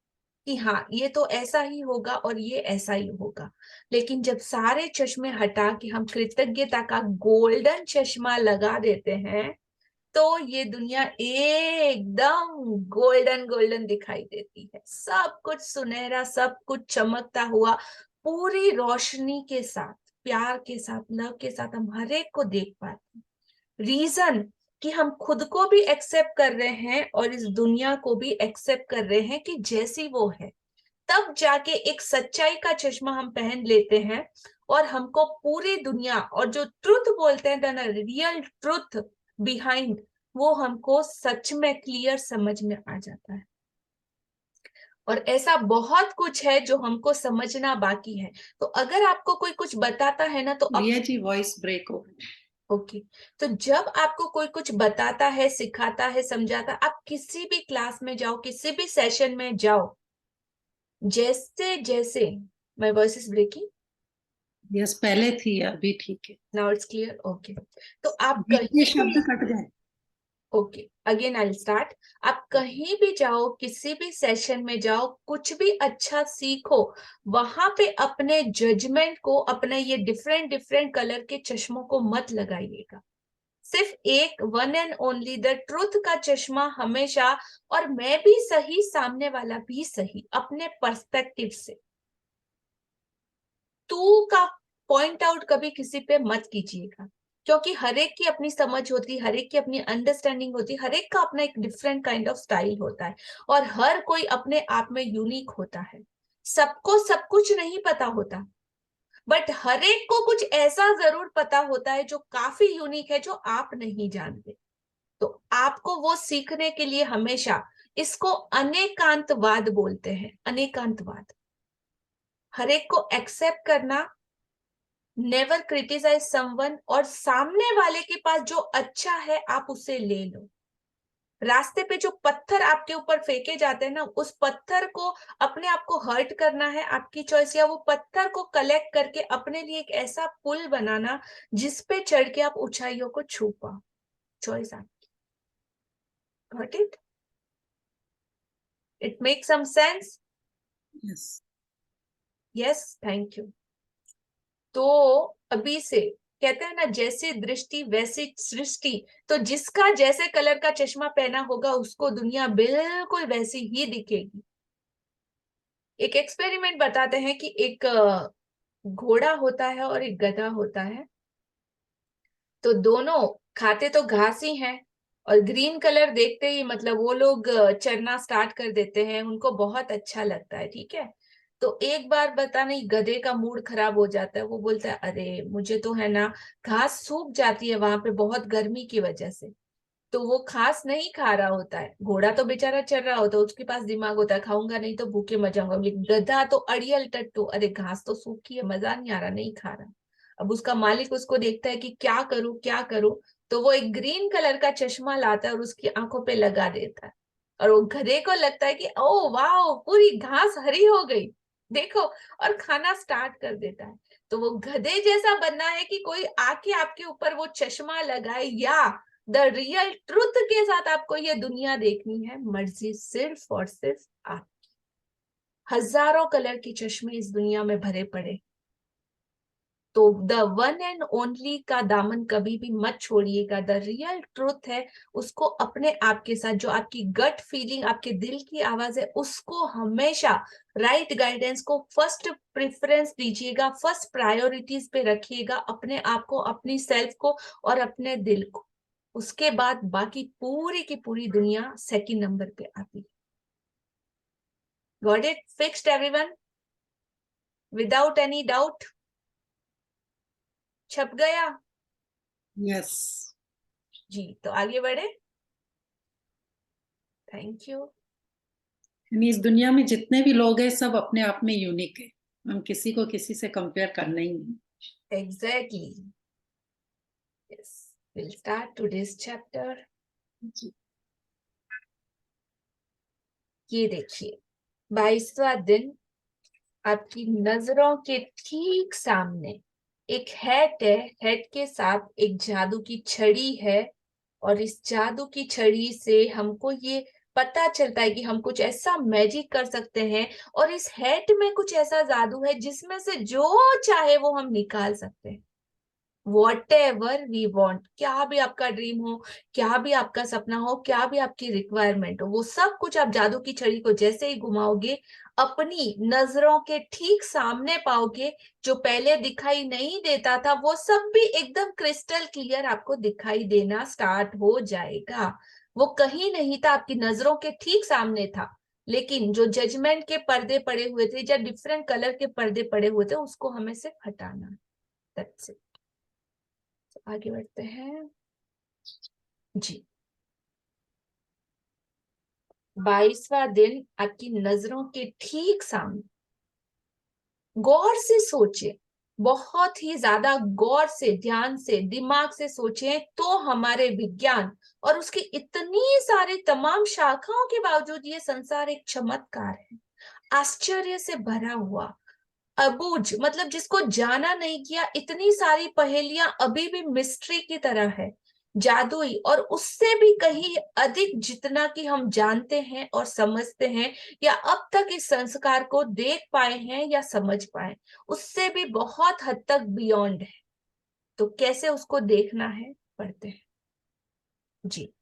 Speaker 1: कि हाँ ये तो ऐसा ही होगा और ये ऐसा ही होगा। लेकिन जब सारे चश्मे हटा के हम कृतज्ञता का गोल्डन चश्मा लगा देते हैं, तो ये दुनिया एकदम गोल्डन गोल्डन दिखाई देती है। सब कुछ सुनहरा, सब कुछ चमकता हुआ, पूरी रोशनी के साथ, प्यार के साथ, लव के साथ हम हर एक को देख पाते हैं। रीजन कि हम खुद को भी एक्सेप्ट कर रहे हैं और इस दुनिया को भी एक्सेप्ट कर रहे हैं कि जैसी वो है। तब जाके एक सच्चाई का चश्मा हम पहन लेते हैं, और हमको पूरी दुनिया और जो ट्रुथ बोलते हैं, द रियल ट्रुथ बिहाइंड, वो हमको सच में क्लियर समझ में आ जाता है। और ऐसा बहुत कुछ है जो हमको समझना बाकी है। तो अगर आपको कोई कुछ बताता है ना, तो
Speaker 3: प्रिया जी वॉइस ब्रेक हो गई।
Speaker 1: ओके, तो जब आपको कोई कुछ बताता है, सिखाता है, समझाता, आप किसी भी क्लास में जाओ, किसी भी सेशन में जाओ, जैसे जैसे, my voice is breaking,
Speaker 3: yes पहले थी, अभी ठीक है।
Speaker 1: Now it's clear, okay. तो आप
Speaker 3: बीच में
Speaker 1: कहीं
Speaker 3: शब्द
Speaker 1: भी,
Speaker 3: कट गए।
Speaker 1: Okay again I start. आप कहीं भी जाओ, किसी भी सेशन में जाओ, कुछ भी अच्छा सीखो, वहां पे अपने जजमेंट को, अपने ये डिफरेंट डिफरेंट कलर के चश्मों को मत लगाइएगा। सिर्फ एक one and only the truth का चश्मा हमेशा, और मैं भी सही, सामने वाला भी सही, अपने पर्सपेक्टिव से। तू का पॉइंट आउट कभी किसी पे मत कीजिएगा, क्योंकि हर एक की अपनी समझ होती, हर एक की अपनी अंडरस्टैंडिंग होती, हर एक का अपना एक डिफरेंट काइंड ऑफ स्टाइल होता है, और हर कोई अपने आप में यूनिक होता है। सबको सब कुछ नहीं पता होता, बट हर एक को कुछ ऐसा जरूर पता होता है जो काफी यूनिक है, जो आप नहीं जानते। तो आपको वो सीखने के लिए हमेशा, इसको अनेकांतवाद बोलते हैं, अनेकांतवाद, हर एक को एक्सेप्ट करना, नेवर क्रिटिसाइज समवन, और सामने वाले के पास जो अच्छा है आप उसे ले लो। रास्ते पे जो पत्थर आपके ऊपर फेंके जाते हैं ना, उस पत्थर को, अपने आप को हर्ट करना है आपकी चॉइस, या वो पत्थर को कलेक्ट करके अपने लिए एक ऐसा पुल बनाना जिसपे चढ़ के आप ऊंचाइयों को छू पाओ, चॉइस आपकी। Got it? It make some sense?
Speaker 3: Yes
Speaker 1: yes, thank you. तो अभी से कहते हैं ना, जैसी दृष्टि वैसी सृष्टि, तो जिसका जैसे कलर का चश्मा पहना होगा उसको दुनिया बिल्कुल वैसी ही दिखेगी। एक एक्सपेरिमेंट बताते हैं कि एक घोड़ा होता है और एक गधा होता है, तो दोनों खाते तो घास ही हैं, और ग्रीन कलर देखते ही मतलब वो लोग चरना स्टार्ट कर देते हैं, उनको बहुत अच्छा लगता है, ठीक है। तो एक बार पता नहीं गधे का मूड खराब हो जाता है, वो बोलता है अरे मुझे तो है ना, घास सूख जाती है वहां पे बहुत गर्मी की वजह से। तो वो घास नहीं खा रहा होता है, घोड़ा तो बेचारा चल रहा होता है, उसके पास दिमाग होता है खाऊंगा नहीं तो भूखे मर जाऊंगा, लेकिन गधा तो अड़ियल टट्टू, अरे घास तो सूखी है, मजा नहीं आ रहा, नहीं खा रहा। अब उसका मालिक उसको देखता है कि क्या करूं क्या करूं, तो वो एक ग्रीन कलर का चश्मा लाता है और उसकी आंखों पे लगा देता है, और वो गधे को लगता है कि ओ वाह, पूरी घास हरी हो गई, देखो, और खाना स्टार्ट कर देता है। तो वो गधे जैसा बनना है कि कोई आके आपके ऊपर वो चश्मा लगाए, या द रियल ट्रुथ के साथ आपको ये दुनिया देखनी है, मर्जी सिर्फ और सिर्फ आप। हजारों कलर के चश्मे इस दुनिया में भरे पड़े, तो द वन एंड ओनली का दामन कभी भी मत छोड़िएगा। द रियल ट्रुथ है, उसको अपने आप के साथ, जो आपकी गट फीलिंग, आपके दिल की आवाज है, उसको हमेशा राइट गाइडेंस को फर्स्ट प्रेफरेंस दीजिएगा, फर्स्ट प्रायोरिटीज पे रखिएगा, अपने आप को, अपनी सेल्फ को और अपने दिल को। उसके बाद बाकी पूरी की पूरी दुनिया सेकंड नंबर पे आती है। Got it? Fixed everyone? Without any doubt? छप गया?
Speaker 3: यस।
Speaker 1: जी, तो आगे बढ़े। Thank you.
Speaker 3: यानी इस दुनिया में जितने भी लोग हैं सब अपने आप में यूनिक है, हम किसी को किसी से कंपेयर करना ही नहीं।
Speaker 1: Exactly. Yes. We'll start today's chapter. ये देखिए, 22वां दिन। आपकी नजरों के ठीक सामने एक हैट है, हैट के साथ एक जादू की छड़ी है, और इस जादू की छड़ी से हमको ये पता चलता है कि हम कुछ ऐसा मैजिक कर सकते हैं, और इस हैट में कुछ ऐसा जादू है जिसमें से जो चाहे वो हम निकाल सकते हैं। Whatever we want, क्या भी आपका ड्रीम हो, क्या भी आपका सपना हो, क्या भी आपकी रिक्वायरमेंट हो, वो सब कुछ आप जादू की छड़ी को जैसे ही घुमाओगे अपनी नजरों के ठीक सामने पाओगे। जो पहले दिखाई नहीं देता था वो सब भी एकदम क्रिस्टल क्लियर आपको दिखाई देना स्टार्ट हो जाएगा। वो कहीं नहीं था, आपकी नजरों के ठीक सामने था, लेकिन जो जजमेंट के पर्दे पड़े हुए थे या डिफरेंट कलर के पर्दे पड़े हुए थे, उसको हमें सिर्फ हटाना है। That's it. आगे बढ़ते हैं जी। 22वां दिन आपकी नजरों के ठीक सामने। गौर से सोचे, बहुत ही ज्यादा गौर से, ध्यान से, दिमाग से सोचे, तो हमारे विज्ञान और उसकी इतनी सारी तमाम शाखाओं के बावजूद ये संसार एक चमत्कार है, आश्चर्य से भरा हुआ, अबूझ, मतलब जिसको जाना नहीं किया, इतनी सारी पहेलियां अभी भी मिस्ट्री की तरह है, जादुई, और उससे भी कहीं अधिक जितना कि हम जानते हैं और समझते हैं, या अब तक इस संस्कार को देख पाए हैं या समझ पाए, उससे भी बहुत हद तक बियॉन्ड है। तो कैसे उसको देखना है, पढ़ते हैं जी।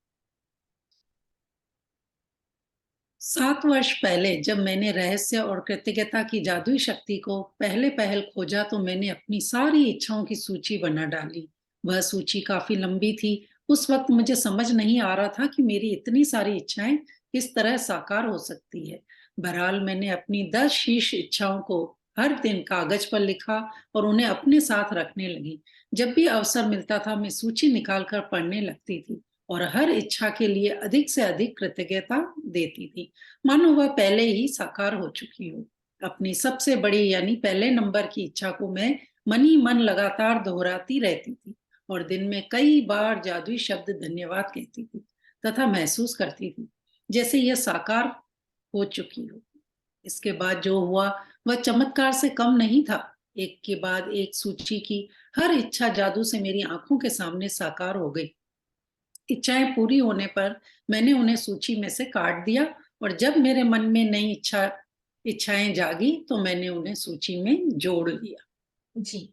Speaker 3: 7 वर्ष पहले जब मैंने रहस्य और कृतज्ञता की जादुई शक्ति को पहले पहल खोजा, तो मैंने अपनी सारी इच्छाओं की सूची बना डाली। वह सूची काफी लंबी थी। उस वक्त मुझे समझ नहीं आ रहा था कि मेरी इतनी सारी इच्छाएं किस तरह साकार हो सकती है। बहरहाल मैंने अपनी 10 शीर्ष इच्छाओं को हर दिन कागज पर लिखा और उन्हें अपने साथ रखने लगी। जब भी अवसर मिलता था मैं सूची निकालकर पढ़ने लगती थी और हर इच्छा के लिए अधिक से अधिक कृतज्ञता देती थी, मानो वह पहले ही साकार हो चुकी हो। अपनी सबसे बड़ी यानी पहले नंबर की इच्छा को मैं मन ही मन लगातार दोहराती रहती थी और दिन में कई बार जादुई शब्द धन्यवाद कहती थी तथा महसूस करती थी जैसे यह साकार हो चुकी हो। इसके बाद जो हुआ वह चमत्कार से कम नहीं था। एक के बाद एक सूची की हर इच्छा जादू से मेरी आंखों के सामने साकार हो गई। इच्छाएं पूरी होने पर मैंने उन्हें सूची में से काट दिया और जब मेरे मन में नई इच्छाएं जागी तो मैंने उन्हें सूची में जोड़ लिया
Speaker 1: जी।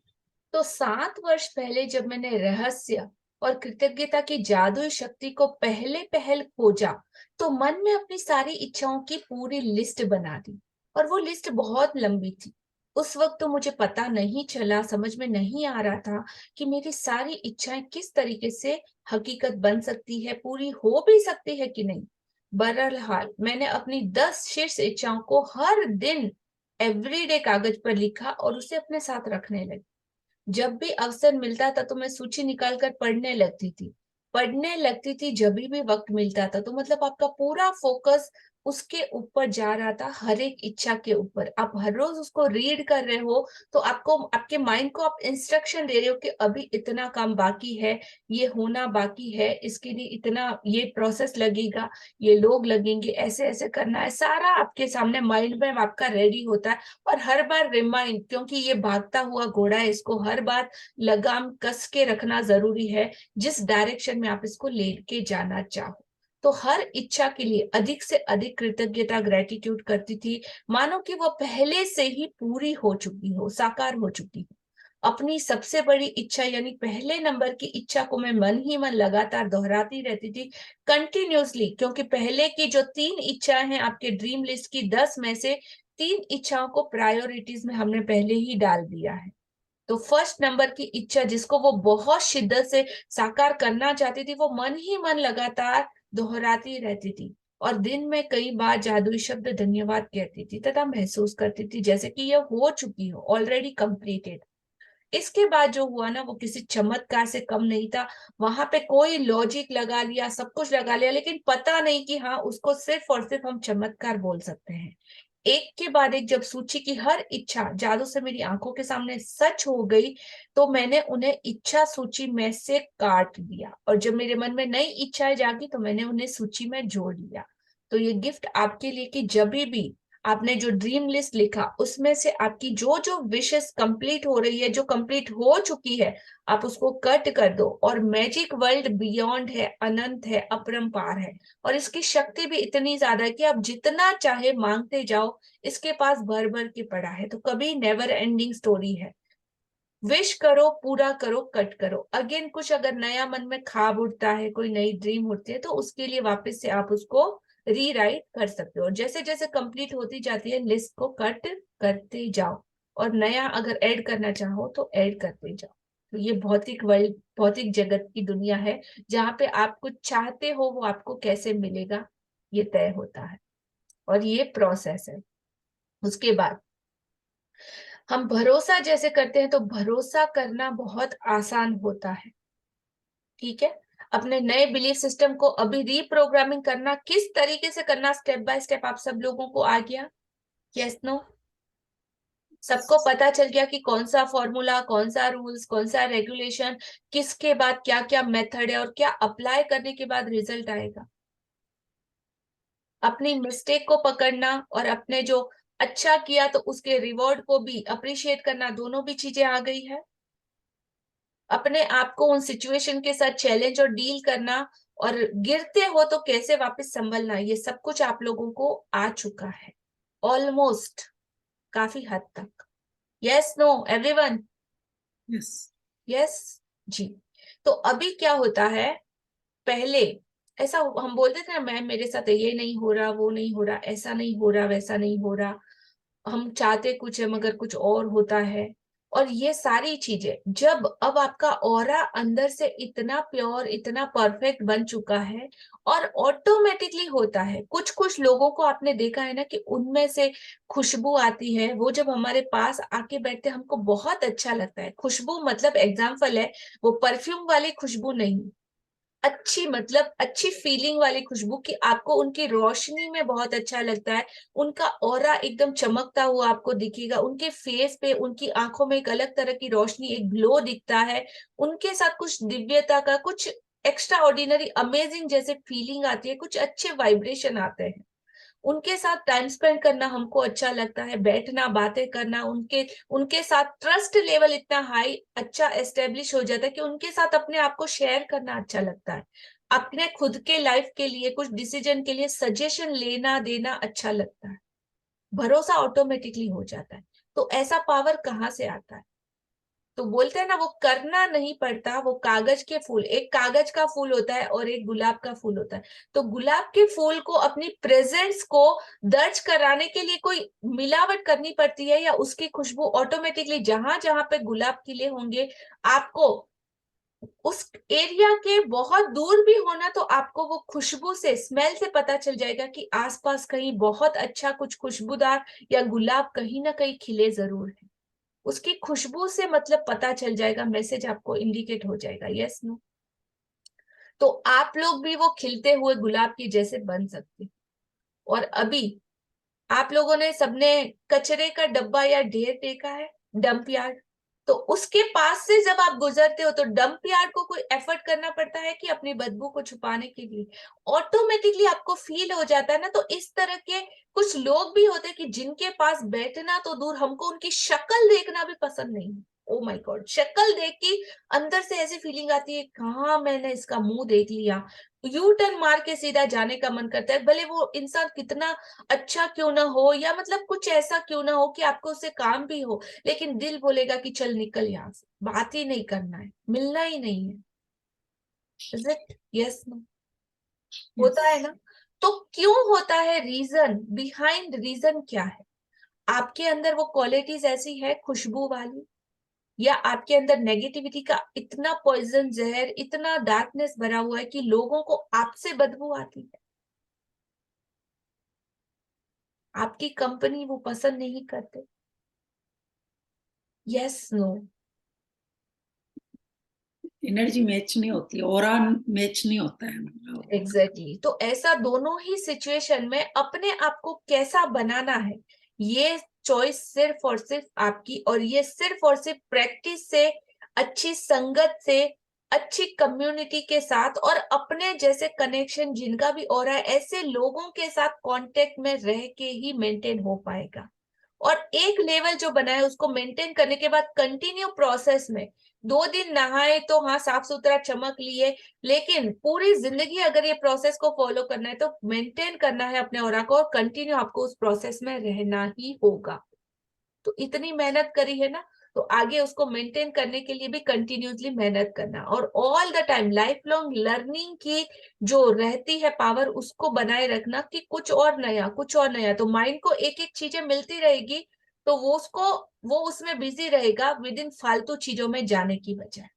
Speaker 1: तो 7 वर्ष पहले जब मैंने रहस्य और कृतज्ञता की जादुई शक्ति को पहले पहल खोजा, तो मन में अपनी सारी इच्छाओं की पूरी लिस्ट बना दी, और वो लिस्ट बहुत लंबी थी। उस वक्त तो मुझे पता नहीं चला, समझ में नहीं आ रहा था कि मेरी सारी इच्छाएं किस तरीके से हकीकत बन सकती है, पूरी हो भी सकती है कि नहीं। बहरहाल मैंने अपनी 10 शीर्ष इच्छाओं को हर दिन एवरीडे कागज पर लिखा और उसे अपने साथ रखने लगी। जब भी अवसर मिलता था तो मैं सूची निकालकर पढ़ने लगती थी जब भी वक्त मिलता था। तो मतलब आपका पूरा फोकस उसके ऊपर जा रहा था, हर एक इच्छा के ऊपर। आप हर रोज उसको रीड कर रहे हो तो आपको, आपके माइंड को आप इंस्ट्रक्शन दे रहे हो कि अभी इतना काम बाकी है, ये होना बाकी है, इसके लिए इतना ये प्रोसेस लगेगा, ये लोग लगेंगे, ऐसे ऐसे करना है, सारा आपके सामने माइंड में आपका रेडी होता है। और हर बार रिमाइंड, क्योंकि ये भागता हुआ घोड़ा है, इसको हर बार लगाम कस के रखना जरूरी है जिस डायरेक्शन में आप इसको लेके जाना चाहो। तो हर इच्छा के लिए अधिक से अधिक कृतज्ञता, ग्रेटिट्यूड करती थी, मानो कि वो पहले से ही पूरी हो चुकी हो, साकार हो चुकी हो। अपनी सबसे बड़ी इच्छा यानी पहले नंबर की इच्छा को मैं मन ही मन लगातार दोहराती रहती थी कंटिन्यूसली, क्योंकि पहले की जो 3 इच्छाएं हैं आपके ड्रीम लिस्ट की, 10 में से 3 इच्छाओं को प्रायोरिटीज में हमने पहले ही डाल दिया है। तो फर्स्ट नंबर की इच्छा जिसको वो बहुत शिद्दत से साकार करना चाहती थी, वो मन ही मन लगातार दोहराती रहती थी और दिन में कई बार जादुई शब्द धन्यवाद कहती थी तथा महसूस करती थी जैसे कि यह हो चुकी हो, ऑलरेडी कंप्लीटेड। इसके बाद जो हुआ ना, वो किसी चमत्कार से कम नहीं था। वहां पे कोई लॉजिक लगा लिया, सब कुछ लगा लिया, लेकिन पता नहीं कि हाँ, उसको सिर्फ और सिर्फ हम चमत्कार बोल सकते हैं। एक के बाद एक जब सूची की हर इच्छा जादू से मेरी आंखों के सामने सच हो गई, तो मैंने उन्हें इच्छा सूची में से काट दिया, और जब मेरे मन में नई इच्छाएं जागी तो मैंने उन्हें सूची में जोड़ लिया। तो ये गिफ्ट आपके लिए कि जब भी आपने जो ड्रीम लिस्ट लिखा उसमें से आपकी जो जो विशेस कंप्लीट हो रही है, जो कंप्लीट हो चुकी है, आप उसको कट कर दो। और मैजिक वर्ल्ड बियॉन्ड है, अनंत है, अपरंपार है, और इसकी शक्ति भी इतनी ज्यादा है कि आप जितना चाहे मांगते जाओ, इसके पास भर भर के पड़ा है। तो कभी नेवर एंडिंग स्टोरी है। विश करो, पूरा करो, कट करो। अगेन कुछ अगर नया मन में ख्वाब उठता है, कोई नई ड्रीम उठती है, तो उसके लिए वापस से आप उसको रीराइट कर सकते हो। और जैसे जैसे कंप्लीट होती जाती है, लिस्ट को कट करते जाओ और नया अगर ऐड करना चाहो तो ऐड करते जाओ। तो ये भौतिक वर्ल्ड, भौतिक जगत की दुनिया है जहाँ पे आप कुछ चाहते हो वो आपको कैसे मिलेगा ये तय होता है, और ये प्रोसेस है। उसके बाद हम भरोसा जैसे करते हैं तो भरोसा करना बहुत आसान होता है, ठीक है। अपने नए बिलीफ सिस्टम को अभी रीप्रोग्रामिंग करना, किस तरीके से करना, स्टेप बाय स्टेप आप सब लोगों को आ गया? Yes no? सबको पता चल गया कि कौन सा फॉर्मूला, कौन सा रूल्स, कौन सा रेगुलेशन, किसके बाद क्या क्या मेथड है और क्या अप्लाई करने के बाद रिजल्ट आएगा? अपनी मिस्टेक को पकड़ना और अपने जो अच्छा किया तो उसके रिवॉर्ड को भी अप्रिशिएट करना, दोनों भी चीजें आ गई है। अपने आप को उन सिचुएशन के साथ चैलेंज और डील करना, और गिरते हो तो कैसे वापस संभलना, ये सब कुछ आप लोगों को आ चुका है ऑलमोस्ट, काफी हद तक। Yes no everyone?
Speaker 3: Yes.
Speaker 1: Yes जी। तो अभी क्या होता है, पहले ऐसा हम बोलते थे ना, मैम मेरे साथ ये नहीं हो रहा, वो नहीं हो रहा, ऐसा नहीं हो रहा, वैसा नहीं हो रहा, हम चाहते कुछ है मगर कुछ और होता है। और ये सारी चीजें जब अब आपका ऑरा अंदर से इतना प्योर, इतना परफेक्ट बन चुका है, और ऑटोमेटिकली होता है। कुछ कुछ लोगों को आपने देखा है ना कि उनमें से खुशबू आती है, वो जब हमारे पास आके बैठते हैं हमको बहुत अच्छा लगता है। खुशबू मतलब एग्जाम्पल है, वो परफ्यूम वाली खुशबू नहीं, अच्छी मतलब अच्छी फीलिंग वाली खुशबू, कि आपको उनकी रोशनी में बहुत अच्छा लगता है, उनका ऑरा एकदम चमकता हुआ आपको दिखेगा, उनके फेस पे, उनकी आंखों में एक अलग तरह की रोशनी, एक ग्लो दिखता है, उनके साथ कुछ दिव्यता का, कुछ एक्स्ट्रा ऑर्डिनरी अमेजिंग जैसे फीलिंग आती है, कुछ अच्छे वाइब्रेशन आते हैं। उनके साथ टाइम स्पेंड करना हमको अच्छा लगता है, बैठना, बातें करना, उनके उनके साथ ट्रस्ट लेवल इतना हाई अच्छा एस्टेब्लिश हो जाता है कि उनके साथ अपने आप को शेयर करना अच्छा लगता है, अपने खुद के लाइफ के लिए, कुछ डिसीजन के लिए सजेशन लेना देना अच्छा लगता है, भरोसा ऑटोमेटिकली हो जाता है। तो ऐसा पावर कहाँ से आता है? तो बोलते हैं ना, वो करना नहीं पड़ता। वो कागज के फूल, एक कागज का फूल होता है और एक गुलाब का फूल होता है। तो गुलाब के फूल को अपनी प्रेजेंस को दर्ज कराने के लिए कोई मिलावट करनी पड़ती है, या उसकी खुशबू ऑटोमेटिकली जहां जहां पे गुलाब खिले होंगे, आपको उस एरिया के बहुत दूर भी होना तो आपको वो खुशबू से, स्मेल से पता चल जाएगा कि आसपास कहीं बहुत अच्छा कुछ खुशबूदार या गुलाब कहीं ना कहीं खिले जरूर है। उसकी खुशबू से मतलब पता चल जाएगा, मैसेज आपको इंडिकेट हो जाएगा। Yes no? तो आप लोग भी वो खिलते हुए गुलाब की जैसे बन सकते हैं। और अभी आप लोगों ने सबने कचरे का डब्बा या ढेर देखा है, डंप यार्ड, तो उसके पास से जब आप गुजरते हो तो डंप यार्ड को कोई एफर्ट करना पड़ता है कि अपनी बदबू को छुपाने के लिए? ऑटोमेटिकली आपको फील हो जाता है ना। तो इस तरह के कुछ लोग भी होते हैं कि जिनके पास बैठना तो दूर, हमको उनकी शक्ल देखना भी पसंद नहीं है। ओ माय गॉड, शक्ल देख के अंदर से ऐसी फीलिंग आती है, कहाँ मैंने इसका मुंह देख लिया, यू टर्न मार के सीधा जाने का मन करता है, भले वो इंसान कितना अच्छा क्यों ना हो, या मतलब कुछ ऐसा क्यों ना हो कि आपको उससे काम भी हो, लेकिन दिल बोलेगा कि चल निकल यहाँ से, बात ही नहीं करना है, मिलना ही नहीं है। Is it? Yes, no? होता है ना? तो क्यों होता है? रीजन बिहाइंड, रीजन क्या है? आपके अंदर वो क्वालिटीज ऐसी है खुशबू वाली, या आपके अंदर नेगेटिविटी का इतना पॉइजन, जहर, इतना डार्कनेस भरा हुआ है कि लोगों को आपसे बदबू आती है, आपकी कंपनी वो पसंद नहीं करते? Yes, no?
Speaker 3: एनर्जी मैच नहीं होती, ऑरा मैच नहीं होता है मतलब।
Speaker 1: एग्जैक्टली तो ऐसा दोनों ही सिचुएशन में अपने आप को कैसा बनाना है, ये चॉइस सिर्फ और सिर्फ आपकी, और ये सिर्फ और सिर्फ प्रैक्टिस से, अच्छी संगत से, अच्छी कम्युनिटी के साथ, और अपने जैसे कनेक्शन जिनका भी हो रहा है, ऐसे लोगों के साथ कांटेक्ट में रह के ही मेंटेन हो पाएगा। और एक लेवल जो बनाए उसको मेंटेन करने के बाद कंटिन्यू प्रोसेस में, 2 दिन नहाए तो हाँ साफ सुथरा चमक लिए, लेकिन पूरी जिंदगी अगर ये प्रोसेस को फॉलो करना है तो मेंटेन करना है अपने ऑरा को, और कंटिन्यू आपको उस प्रोसेस में रहना ही होगा। तो इतनी मेहनत करी है ना, तो आगे उसको मेंटेन करने के लिए भी कंटिन्यूसली मेहनत करना, और all the time life long learning की जो रहती है पावर, उसको बनाए रखना कि कुछ और नया, कुछ और नया। तो माइंड को एक एक चीजें मिलती रहेगी, तो वो उसमें बिजी रहेगा विद इन फालतू चीजों में जाने की बजाय।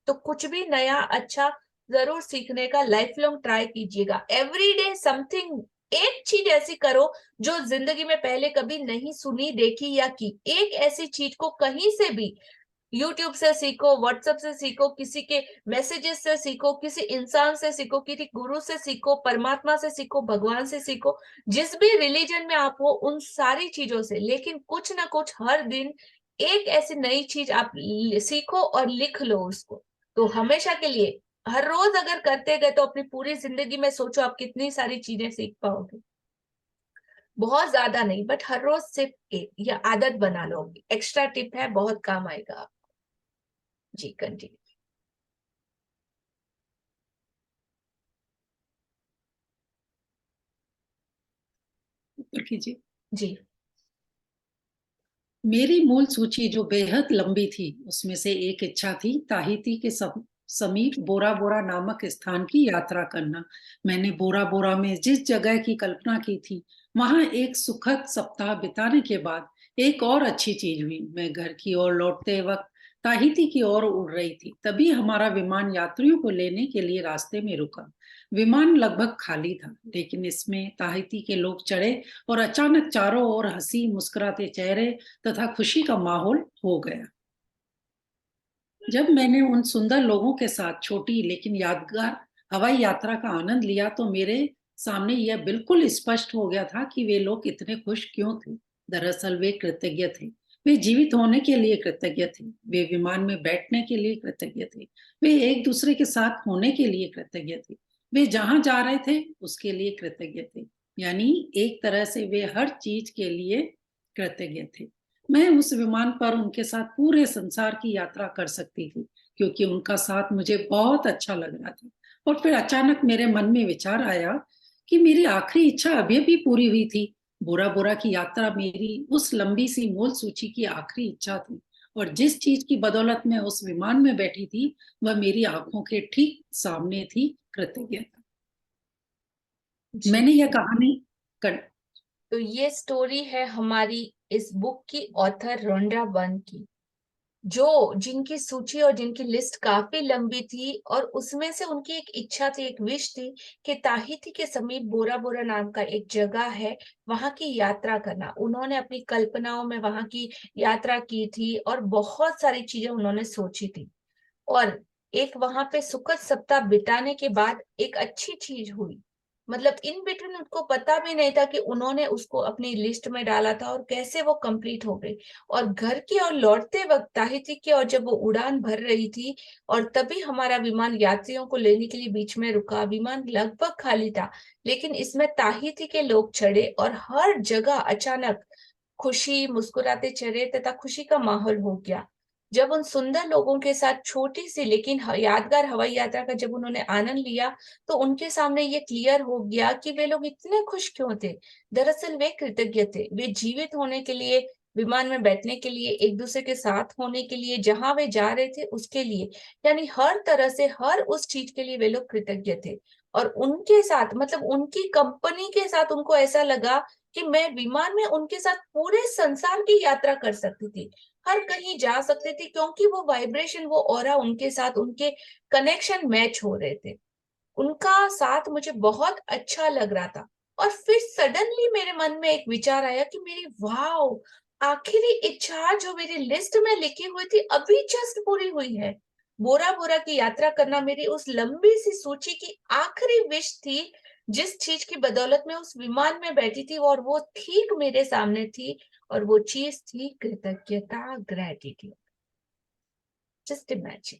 Speaker 1: तो कुछ भी नया अच्छा जरूर सीखने का लाइफ लॉन्ग ट्राई कीजिएगा। एवरी डे समथिंग, एक चीज ऐसी करो जो जिंदगी में पहले कभी नहीं सुनी, देखी या की। एक ऐसी चीज को कहीं से भी, यूट्यूब से सीखो, व्हाट्सएप से सीखो, किसी के मैसेजेस से सीखो, किसी इंसान से सीखो, किसी गुरु से सीखो, परमात्मा से सीखो, भगवान से सीखो, जिस भी रिलीजन में आप हो, उन सारी चीजों से, लेकिन कुछ ना कुछ हर दिन एक ऐसी नई चीज आप सीखो और लिख लो उसको। तो हमेशा के लिए, हर रोज अगर करते गए तो अपनी पूरी जिंदगी में सोचो आप कितनी सारी चीजें सीख पाओगे। बहुत ज्यादा नहीं, बट हर रोज सिर्फ एक, या आदत बना लो। एक्स्ट्रा टिप है, बहुत काम आएगा। जी कंटिन्यू।
Speaker 3: ऊपर कीजिए।
Speaker 1: जी
Speaker 3: मेरी मूल सूची जो बेहद लंबी थी, उसमें से एक इच्छा थी ताहिती के समीप बोरा बोरा नामक स्थान की यात्रा करना। मैंने बोरा बोरा में जिस जगह की कल्पना की थी, वहां एक सुखद सप्ताह बिताने के बाद एक और अच्छी चीज हुई। मैं घर की ओर लौटते वक्त ताहिती की ओर उड़ रही थी, तभी हमारा विमान यात्रियों को लेने के लिए रास्ते में रुका। विमान लगभग खाली था, लेकिन इसमें ताहिती के लोग चढ़े और अचानक चारों ओर हंसी मुस्कुराते चेहरे तथा खुशी का माहौल हो गया। जब मैंने उन सुंदर लोगों के साथ छोटी लेकिन यादगार हवाई यात्रा का आनंद लिया, तो मेरे सामने यह बिल्कुल स्पष्ट हो गया था कि वे लोग इतने खुश क्यों थे। दरअसल वे कृतज्ञ थे। वे जीवित होने के लिए कृतज्ञ थे, वे विमान में बैठने के लिए कृतज्ञ थे, वे एक दूसरे के साथ होने के लिए कृतज्ञ थे, वे जहां जा रहे थे उसके लिए कृतज्ञ थे। यानी एक तरह से वे हर चीज के लिए कृतज्ञ थे। मैं उस विमान पर उनके साथ पूरे संसार की यात्रा कर सकती थी, क्योंकि उनका साथ मुझे बहुत अच्छा लग रहा था। और फिर अचानक मेरे मन में विचार आया कि मेरी आखिरी इच्छा अभी भी पूरी हुई थी। बोरा बोरा की यात्रा मेरी उस लंबी सी मूल सूची की आखिरी इच्छा थी, और जिस चीज की बदौलत मैं उस विमान में बैठी थी, वह मेरी आंखों के ठीक सामने थी, कृतज्ञता। मैंने यह कहानी कर...
Speaker 1: तो ये स्टोरी है हमारी इस बुक की ऑथर रोंडा बर्न की, जो जिनकी सूची और जिनकी लिस्ट काफी लंबी थी, और उसमें से उनकी एक इच्छा थी, एक विश थी कि ताहिती के समीप बोरा बोरा नाम का एक जगह है, वहां की यात्रा करना। उन्होंने अपनी कल्पनाओं में वहां की यात्रा की थी और बहुत सारी चीजें उन्होंने सोची थी। और एक वहां पे सुखद सप्ताह बिताने के बाद एक अच्छी चीज हुई, मतलब इन बिटवीन उनको पता भी नहीं था कि उन्होंने उसको अपनी लिस्ट में डाला था और कैसे वो कंप्लीट हो गई। और घर की ओर लौटते वक्त ताहिती की ओर जब वो उड़ान भर रही थी और तभी हमारा विमान यात्रियों को लेने के लिए बीच में रुका। विमान लगभग खाली था, लेकिन इसमें ताहिती के लोग चढ़े और हर जगह अचानक खुशी, मुस्कुराते चेहरे तथा खुशी का माहौल हो गया। जब उन सुंदर लोगों के साथ छोटी सी लेकिन यादगार हवाई यात्रा का जब उन्होंने आनंद लिया, तो उनके सामने ये क्लियर हो गया कि वे लोग इतने खुश क्यों थे। दरअसल वे कृतज्ञ थे। वे जीवित होने के लिए, विमान में बैठने के लिए, एक दूसरे के साथ होने के लिए, जहां वे जा रहे थे उसके लिए, यानी हर तरह से हर उस चीज के लिए वे लोग कृतज्ञ थे। और उनके साथ मतलब उनकी कंपनी के साथ उनको ऐसा लगा कि मैं विमान में उनके साथ पूरे संसार की यात्रा कर सकती थी, हर कहीं जा सकती थी, क्योंकि वो वाइब्रेशन, वो ऑरा उनके साथ, उनके कनेक्शन मैच हो रहे थे। उनका साथ मुझे बहुत अच्छा लग रहा था। और फिर सडनली मेरे मन में एक विचार आया कि मेरी वाव, आखिरी इच्छा जो मेरी लिस्ट में लिखी हुई थी अभी जस्ट पूरी हुई है। बोरा बोरा की यात्रा करना मेरी उस लंबी सी सूची की आखिरी विश थी, जिस चीज की बदौलत में उस विमान में बैठी थी और वो ठीक मेरे सामने थी। और वो चीज थी कृतज्ञता, ग्रेटिट्यूड। Just imagine.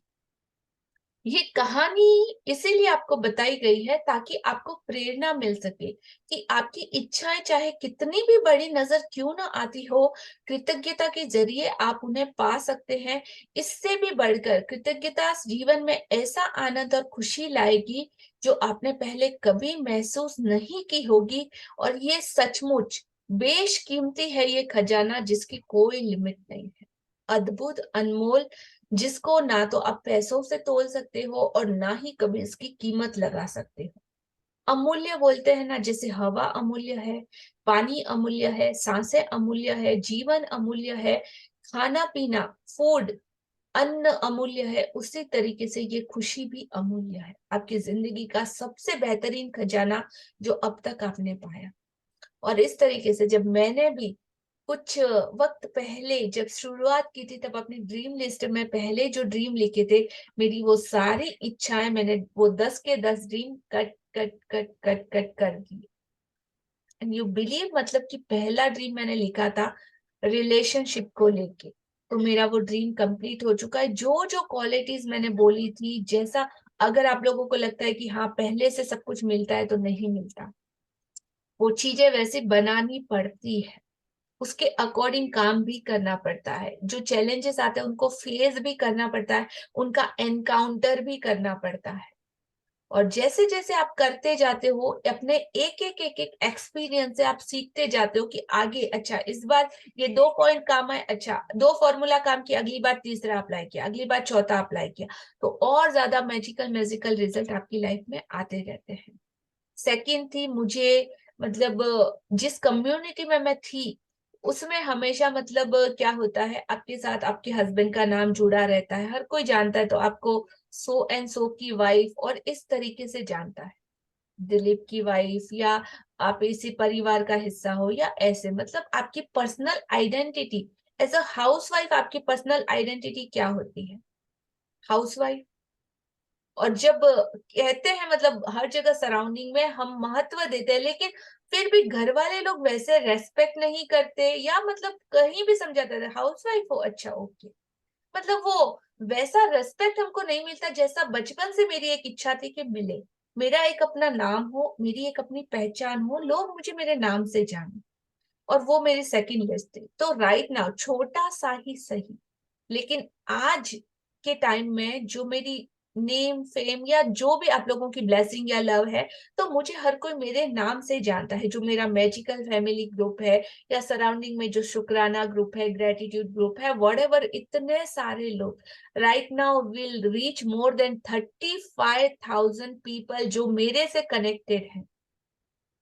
Speaker 1: ये कहानी इसीलिए आपको बताई गई है ताकि आपको प्रेरणा मिल सके कि आपकी इच्छाएं चाहे कितनी भी बड़ी नजर क्यों ना आती हो, कृतज्ञता के जरिए आप उन्हें पा सकते हैं। इससे भी बढ़कर कृतज्ञता जीवन में ऐसा आनंद और खुशी लाएगी जो आपने पहले कभी महसूस नहीं की होगी। और ये सचमुच बेशकीमती है, ये खजाना जिसकी कोई लिमिट नहीं है, अद्भुत, अनमोल, जिसको ना तो आप पैसों से तोल सकते हो और ना ही कभी इसकी कीमत लगा सकते हो। अमूल्य बोलते हैं ना, जैसे हवा अमूल्य है, पानी अमूल्य है, सांसें अमूल्य है, जीवन अमूल्य है, खाना पीना, फूड, अन्न अमूल्य है, उसी तरीके से ये खुशी भी अमूल्य है। आपकी जिंदगी का सबसे बेहतरीन खजाना जो अब तक आपने पाया। और इस तरीके से जब मैंने भी कुछ वक्त पहले जब शुरुआत की थी, तब अपनी ड्रीम लिस्ट में पहले जो ड्रीम लिखे थे, मेरी वो सारी इच्छाएं, मैंने वो 10 के 10 dream cut cut cut cut cut कर दिए। एंड यू बिलीव, मतलब कि पहला ड्रीम मैंने लिखा था रिलेशनशिप को लेके, तो मेरा वो ड्रीम कंप्लीट हो चुका है। जो जो क्वालिटीज मैंने बोली थी, जैसा, अगर आप लोगों को लगता है कि हाँ पहले से सब कुछ मिलता है, तो नहीं मिलता। वो चीजें वैसे बनानी पड़ती है, उसके अकॉर्डिंग काम भी करना पड़ता है, जो चैलेंजेस आते हैं उनको फेस भी करना पड़ता है, उनका एनकाउंटर भी करना पड़ता है। और जैसे जैसे आप करते जाते हो, अपने एक एक एक एक एक्सपीरियंस से आप सीखते जाते हो कि आगे, अच्छा इस बार ये 2 पॉइंट काम आए, अच्छा 2 फॉर्मूला काम किया, अगली बार तीसरा अप्लाई किया, अगली बार चौथा अप्लाई किया, तो और ज्यादा मैजिकल मैजिकल रिजल्ट आपकी लाइफ में आते रहते हैं। सेकंड थी मुझे, मतलब जिस कम्युनिटी में मैं थी उसमें हमेशा, मतलब क्या होता है, आपके साथ आपके हस्बैंड का नाम जुड़ा रहता है, हर कोई जानता है, तो आपको सो एंड सो की वाइफ और इस तरीके से जानता है, दिलीप की वाइफ, या आप इसी परिवार का हिस्सा हो, या ऐसे, मतलब आपकी personal identity as a housewife, आपकी पर्सनल आइडेंटिटी क्या होती है, हाउसवाइफ। और जब कहते हैं, मतलब हर जगह सराउंडिंग में हम महत्व देते हैं, लेकिन फिर भी घर वाले लोग वैसे रेस्पेक्ट नहीं करते, या मतलब कहीं भी समझाते थे हाउस वाइफ हो, अच्छा ओके, मतलब वो वैसा रेस्पेक्ट हमको नहीं मिलता जैसा बचपन से मेरी एक इच्छा थी कि मिले। मेरा एक अपना नाम हो, मेरी एक अपनी पहचान हो, लोग मुझे मेरे नाम से जाने, और वो मेरी सेकंड लिस्ट थी। तो राइट नाउ, छोटा सा ही सही, लेकिन आज के टाइम में जो मेरी नेम फेम या जो भी आप लोगों की ब्लेसिंग या लव है, तो मुझे हर कोई मेरे नाम से जानता है, जो मेरा मैजिकल फैमिली ग्रुप है, या सराउंडिंग में जो शुक्राना ग्रुप है, ग्रेटिट्यूड ग्रुप है, व्हाटएवर, इतने सारे लोग, right now will reach more than 35,000 people जो मेरे से कनेक्टेड हैं,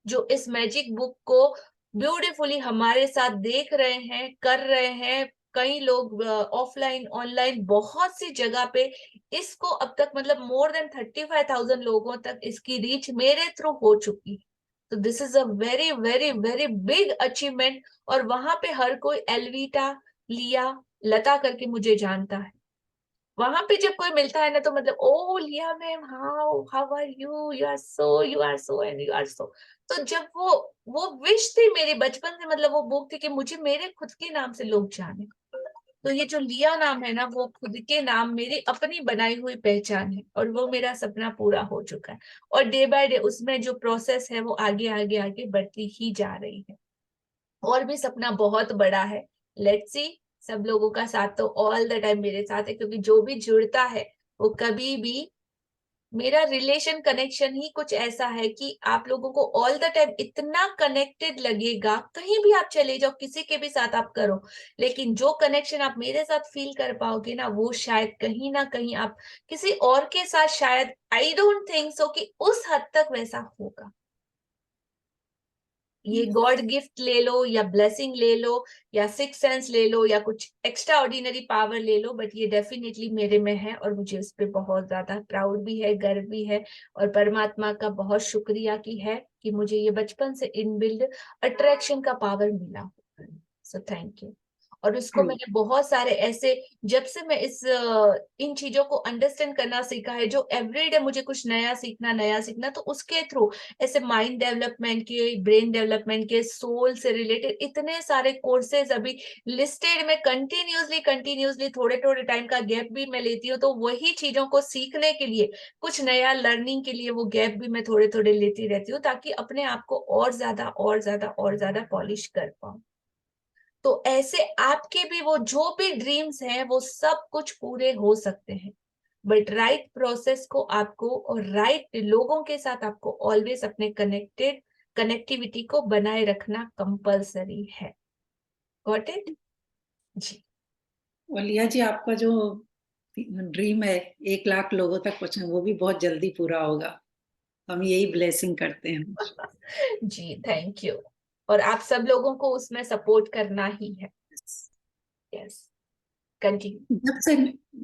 Speaker 1: जो इस मैजिक बुक को ब्यूटीफुली हमारे साथ देख रहे हैं, कर रहे हैं। कई लोग ऑफलाइन ऑनलाइन बहुत सी जगह पे इसको अब तक, मतलब मोर देन 35,000 लोगों तक इसकी रीच मेरे थ्रू हो चुकी है। तो this is a very very very big achievement. और वहां पे हर कोई एल्विटा, लिया, लता करके मुझे जानता है। वहां पे जब कोई मिलता है ना तो मतलब ओ लिया ma'am, how are you, you are so and you are so. तो जब वो विश थी मेरी बचपन से, मतलब वो भूख थी कि मुझे मेरे खुद के नाम से लोग जाने। तो ये जो लिया नाम है ना, वो खुद के नाम मेरी अपनी बनाई हुई पहचान है, और वो मेरा सपना पूरा हो चुका है। और डे बाय डे उसमें जो प्रोसेस है वो आगे आगे आगे बढ़ती ही जा रही है। और भी सपना बहुत बड़ा है, लेट्स सी। सब लोगों का साथ तो ऑल द टाइम मेरे साथ है, क्योंकि जो भी जुड़ता है वो कभी भी, मेरा रिलेशन कनेक्शन ही कुछ ऐसा है कि आप लोगों को ऑल द टाइम इतना कनेक्टेड लगेगा, कहीं भी आप चले जाओ, किसी के भी साथ आप करो, लेकिन जो कनेक्शन आप मेरे साथ फील कर पाओगे ना, वो शायद कहीं ना कहीं आप किसी और के साथ, शायद आई डोंट थिंक सो कि उस हद तक वैसा होगा। ये गॉड गिफ्ट ले लो या ब्लेसिंग ले लो या सिक्स सेंस ले लो या कुछ एक्स्ट्रा ऑर्डिनरी पावर ले लो, बट ये डेफिनेटली मेरे में है, और मुझे उस पर बहुत ज्यादा प्राउड भी है, गर्व भी है, और परमात्मा का बहुत शुक्रिया की है कि मुझे ये बचपन से इनबिल्ड अट्रैक्शन का पावर मिला। सो थैंक यू। और उसको मैंने बहुत सारे ऐसे, जब से मैं इन चीजों को अंडरस्टैंड करना सीखा है, जो एवरीडे मुझे कुछ नया सीखना, तो उसके थ्रू ऐसे माइंड डेवलपमेंट के, ब्रेन डेवलपमेंट के, सोल से रिलेटेड इतने सारे कोर्सेज अभी लिस्टेड में कंटिन्यूसली थोड़े थोड़े टाइम का गैप भी मैं लेती हूँ, तो वही चीजों को सीखने के लिए, कुछ नया लर्निंग के लिए वो गैप भी मैं थोड़े थोड़े लेती रहती हूँ, ताकि अपने आप को और ज्यादा पॉलिश कर पाऊँ। तो ऐसे आपके भी वो जो भी ड्रीम्स हैं वो सब कुछ पूरे हो सकते हैं, बट राइट प्रोसेस को आपको और राइट लोगों के साथ आपको ऑलवेज अपने कनेक्टिविटी को बनाए रखना कंपलसरी है। गॉट इट जी।
Speaker 3: और लिया जी, आपका जो ड्रीम है 1 लाख लोगों तक पहुंचना, वो भी बहुत जल्दी पूरा होगा, हम यही ब्लेसिंग करते हैं।
Speaker 1: जी थैंक यू। और आप सब लोगों को उसमें सपोर्ट करना ही है। Yes, continue.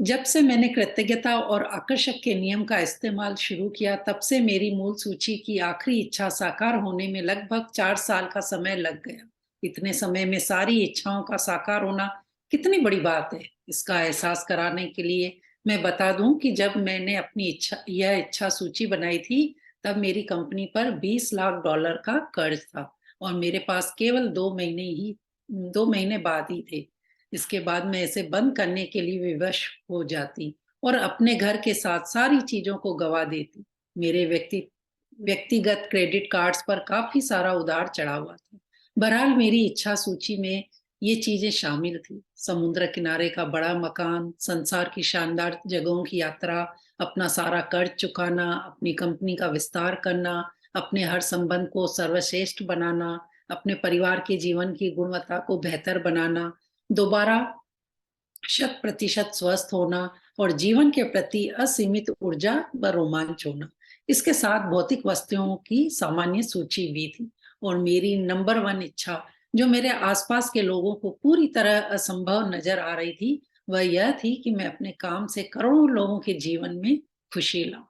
Speaker 3: जब से मैंने कृतज्ञता और आकर्षक के नियम का इस्तेमाल शुरू किया, तब से मेरी मूल सूची की आखिरी इच्छा साकार होने में लगभग 4 साल का समय लग गया। इतने समय में सारी इच्छाओं का साकार होना कितनी बड़ी बात है, इसका एहसास कराने के लिए मैं बता दूं कि जब मैंने अपनी यह इच्छा सूची बनाई थी, तब मेरी कंपनी पर 20 लाख डॉलर का कर्ज था, और मेरे पास केवल 2 महीने बाद ही थे। इसके बाद मैं इसे बंद करने के लिए विवश हो जाती और अपने घर के साथ सारी चीजों को गवा देती। मेरे व्यक्तिगत क्रेडिट कार्ड्स पर काफी सारा उधार चढ़ा हुआ था। बहरहाल मेरी इच्छा सूची में ये चीजें शामिल थी: समुद्र किनारे का बड़ा मकान, संसार की शानदार जगहों की यात्रा, अपना सारा कर्ज चुकाना, अपनी कंपनी का विस्तार करना, अपने हर संबंध को सर्वश्रेष्ठ बनाना, अपने परिवार के जीवन की गुणवत्ता को बेहतर बनाना, दोबारा 100% स्वस्थ होना, और जीवन के प्रति असीमित ऊर्जा व रोमांच होना। इसके साथ भौतिक वस्तुओं की सामान्य सूची भी थी, और मेरी नंबर 1 इच्छा, जो मेरे आसपास के लोगों को पूरी तरह असंभव नजर आ रही थी, वह यह थी कि मैं अपने काम से करोड़ों लोगों के जीवन में खुशी लाऊं।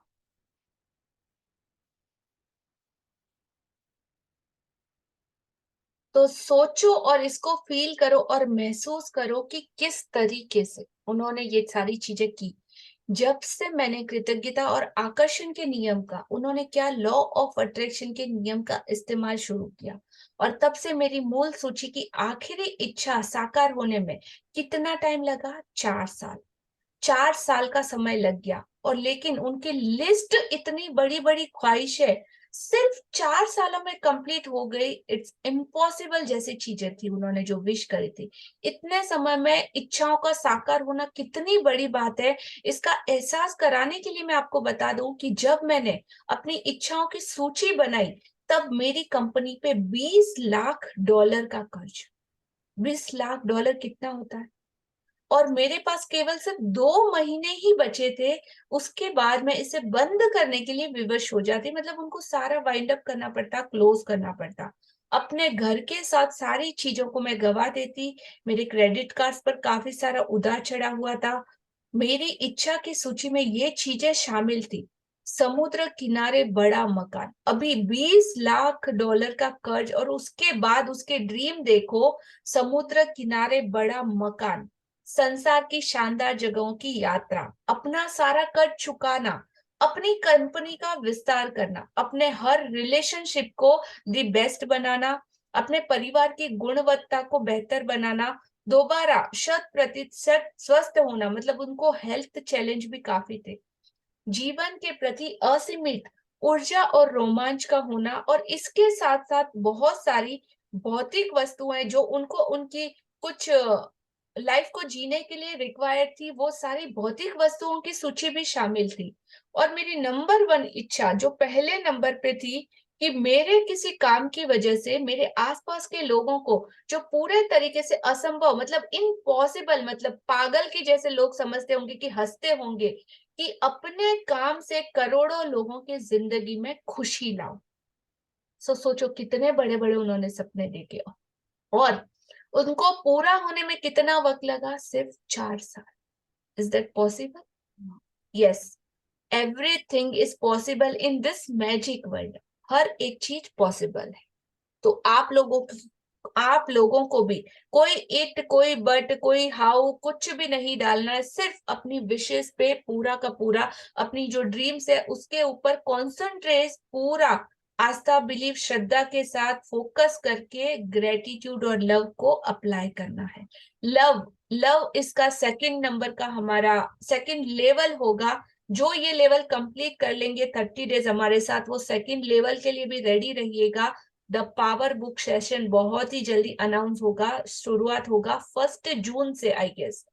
Speaker 1: तो सोचो और इसको फील करो और महसूस करो कि किस तरीके से उन्होंने ये सारी चीजें की। जब से मैंने कृतज्ञता और आकर्षण के नियम का, उन्होंने क्या, लॉ ऑफ अट्रैक्शन के नियम का इस्तेमाल शुरू किया, और तब से मेरी मूल सूची की आखिरी इच्छा साकार होने में कितना टाइम लगा? 4 साल। 4 साल का समय लग गया। और लेकिन उनकी लिस्ट इतनी बड़ी बड़ी ख्वाहिशें सिर्फ 4 सालों में कंप्लीट हो गई। इट्स इम्पॉसिबल जैसी चीजें थी उन्होंने जो विश करी थी। इतने समय में इच्छाओं का साकार होना कितनी बड़ी बात है, इसका एहसास कराने के लिए मैं आपको बता दूं कि जब मैंने अपनी इच्छाओं की सूची बनाई, तब मेरी कंपनी पे 20 लाख डॉलर का कर्ज। 20 लाख डॉलर कितना होता है? और मेरे पास केवल सिर्फ 2 महीने ही बचे थे, उसके बाद मैं इसे बंद करने के लिए विवश हो जाती। मतलब उनको सारा वाइंड अप करना पड़ता, क्लोज करना पड़ता, अपने घर के साथ सारी चीजों को मैं गवा देती। मेरे क्रेडिट कार्ड पर काफी सारा उधार चढ़ा हुआ था। मेरी इच्छा की सूची में ये चीजें शामिल थी: समुद्र किनारे बड़ा मकान, अभी 20 लाख डॉलर का कर्ज, और उसके बाद उसके ड्रीम देखो, समुद्र किनारे बड़ा मकान, संसार की शानदार जगहों की यात्रा, अपना सारा कर चुकाना, अपनी कंपनी का विस्तार करना, अपने हर रिलेशनशिप को दी बेस्ट बनाना, अपने परिवार की गुणवत्ता को बेहतर बनाना, दोबारा 100% स्वस्थ होना, मतलब उनको हेल्थ चैलेंज भी काफी थे, जीवन के प्रति असीमित ऊर्जा और रोमांच का होना, और इसके साथ साथ बहुत सारी भौतिक वस्तुएं जो उनको उनकी कुछ लाइफ को जीने के लिए रिक्वायर्ड थी, वो सारी भौतिक वस्तुओं की सूची भी शामिल थी। और मेरी नंबर 1 इच्छा जो पहले नंबर पे थी कि मेरे किसी काम की वजह से मेरे आसपास के लोगों को, जो पूरे तरीके से असंभव, मतलब इम्पॉसिबल, मतलब पागल की जैसे लोग समझते होंगे कि हंसते होंगे, कि अपने काम से करोड़ों लोगों की जिंदगी में खुशी लाओ। सोचो कितने बड़े बड़े उन्होंने सपने देखे, और उनको पूरा होने में कितना वक्त लगा, सिर्फ 4 साल। Is that possible? Yes, everything is possible in this magic world. हर एक चीज पॉसिबल है। तो आप लोगों को भी कोई इट, कोई बट, कोई हाउ, कुछ भी नहीं डालना है। सिर्फ अपनी विशेष पे पूरा का पूरा, अपनी जो ड्रीम्स है उसके ऊपर कॉन्सेंट्रेट, पूरा आस्था, बिलीव, श्रद्धा के साथ फोकस करके ग्रेटिट्यूड और लव को अप्लाई करना है। लव इसका सेकंड नंबर का हमारा सेकंड लेवल होगा। जो ये लेवल कंप्लीट कर लेंगे 30 डेज हमारे साथ, वो सेकंड लेवल के लिए भी रेडी रहिएगा। द पावर बुक सेशन बहुत ही जल्दी अनाउंस होगा, शुरुआत होगा 1 जून से, आई गेस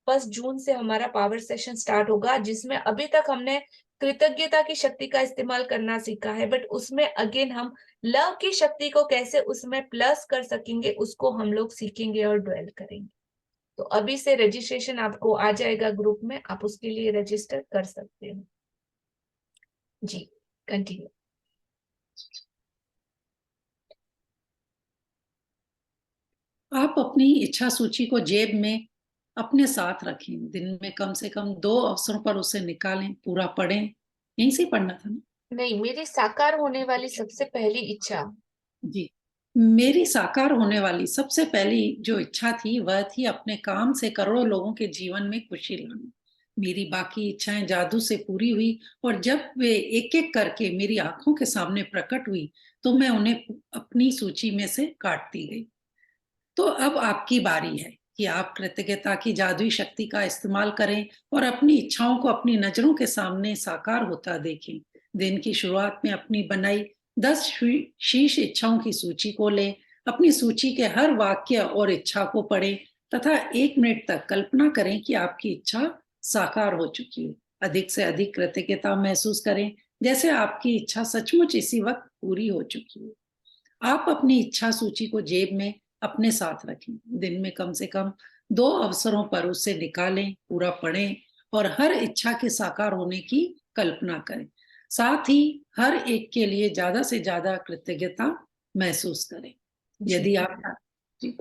Speaker 1: 1 जून से हमारा पावर सेशन स्टार्ट होगा, जिसमें अभी तक हमने कृतज्ञता की शक्ति का इस्तेमाल करना सीखा है, बट उसमें अगेन हम लव की शक्ति को कैसे उसमें प्लस कर सकेंगे, उसको हम लोग सीखेंगे और ड्वेल करेंगे। तो अभी से रजिस्ट्रेशन आपको आ जाएगा ग्रुप में, आप उसके लिए रजिस्टर कर सकते हो। जी, कंटिन्यू।
Speaker 3: आप अपनी इच्छा सूची को जेब में अपने साथ रखें। दिन में कम से कम 2 अवसरों पर उसे निकालें, पूरा पढ़ें। यहीं से पढ़ना था ना?
Speaker 1: नहीं, मेरी साकार होने वाली सबसे पहली इच्छा,
Speaker 3: जी, मेरी साकार होने वाली सबसे पहली जो इच्छा थी वह थी अपने काम से करोड़ों लोगों के जीवन में खुशी लाना। मेरी बाकी इच्छाएं जादू से पूरी हुई, और जब वे एक एक करके मेरी आंखों के सामने प्रकट हुई तो मैं उन्हें अपनी सूची में से काटती गई। तो अब आपकी बारी है कि आप कृतज्ञता की जादुई शक्ति का इस्तेमाल करें और अपनी इच्छाओं को अपनी नजरों के सामने साकार होता देखें। दिन की शुरुआत में अपनी बनाई 10 शीर्ष इच्छाओं की सूची को लें, अपनी सूची के हर वाक्य और इच्छा को पढ़ें तथा 1 मिनट तक कल्पना करें कि आपकी इच्छा साकार हो चुकी है। अधिक से अधिक कृतज्ञता महसूस करें, जैसे आपकी इच्छा सचमुच इसी वक्त पूरी हो चुकी है। आप अपनी इच्छा सूची को जेब में अपने साथ रखें। दिन में कम से कम 2 अवसरों पर उसे निकालें, पूरा पढ़ें और हर इच्छा के साकार होने की कल्पना करें। साथ ही हर एक के लिए ज्यादा से ज्यादा कृतज्ञता महसूस करें। यदि आप जी,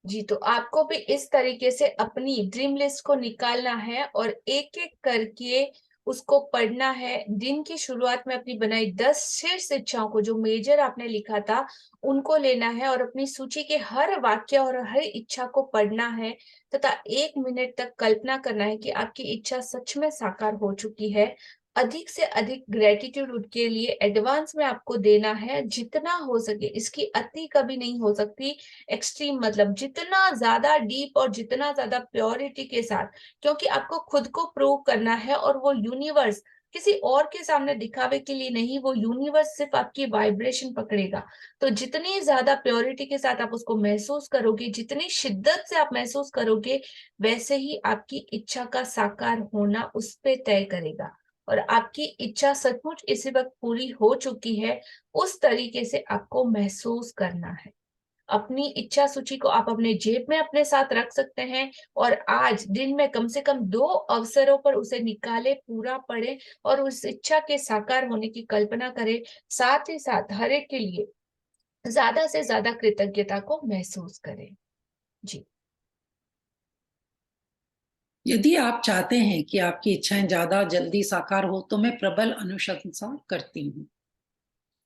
Speaker 1: जी, तो आपको भी इस तरीके से अपनी ड्रीम लिस्ट को निकालना है और एक एक करके उसको पढ़ना है। दिन की शुरुआत में अपनी बनाई 10 शीर्ष इच्छाओं को, जो मेजर आपने लिखा था, उनको लेना है और अपनी सूची के हर वाक्य और हर इच्छा को पढ़ना है तथा 1 मिनट तक कल्पना करना है कि आपकी इच्छा सच में साकार हो चुकी है। अधिक से अधिक ग्रेटिट्यूड के लिए एडवांस में आपको देना है, जितना हो सके। इसकी अति कभी नहीं हो सकती, एक्सट्रीम मतलब जितना ज्यादा डीप और जितना ज्यादा प्योरिटी के साथ, क्योंकि आपको खुद को प्रूव करना है। और वो यूनिवर्स किसी और के सामने दिखावे के लिए नहीं, वो यूनिवर्स सिर्फ आपकी वाइब्रेशन पकड़ेगा। तो जितनी ज्यादा प्योरिटी के साथ आप उसको महसूस करोगे, जितनी शिद्दत से आप महसूस करोगे, वैसे ही आपकी इच्छा का साकार होना उस पे तय करेगा। और आपकी इच्छा सचमुच इसी वक्त पूरी हो चुकी है, उस तरीके से आपको महसूस करना है। अपनी इच्छा सूची को आप अपने जेब में अपने साथ रख सकते हैं, और आज दिन में कम से कम 2 अवसरों पर उसे निकाले, पूरा पढ़े और उस इच्छा के साकार होने की कल्पना करें। साथ ही साथ हर एक के लिए ज्यादा से ज्यादा कृतज्ञता को महसूस करें। जी,
Speaker 3: यदि आप चाहते हैं कि आपकी इच्छाएं ज्यादा जल्दी साकार हो तो मैं प्रबल अनुशंसा करती हूँ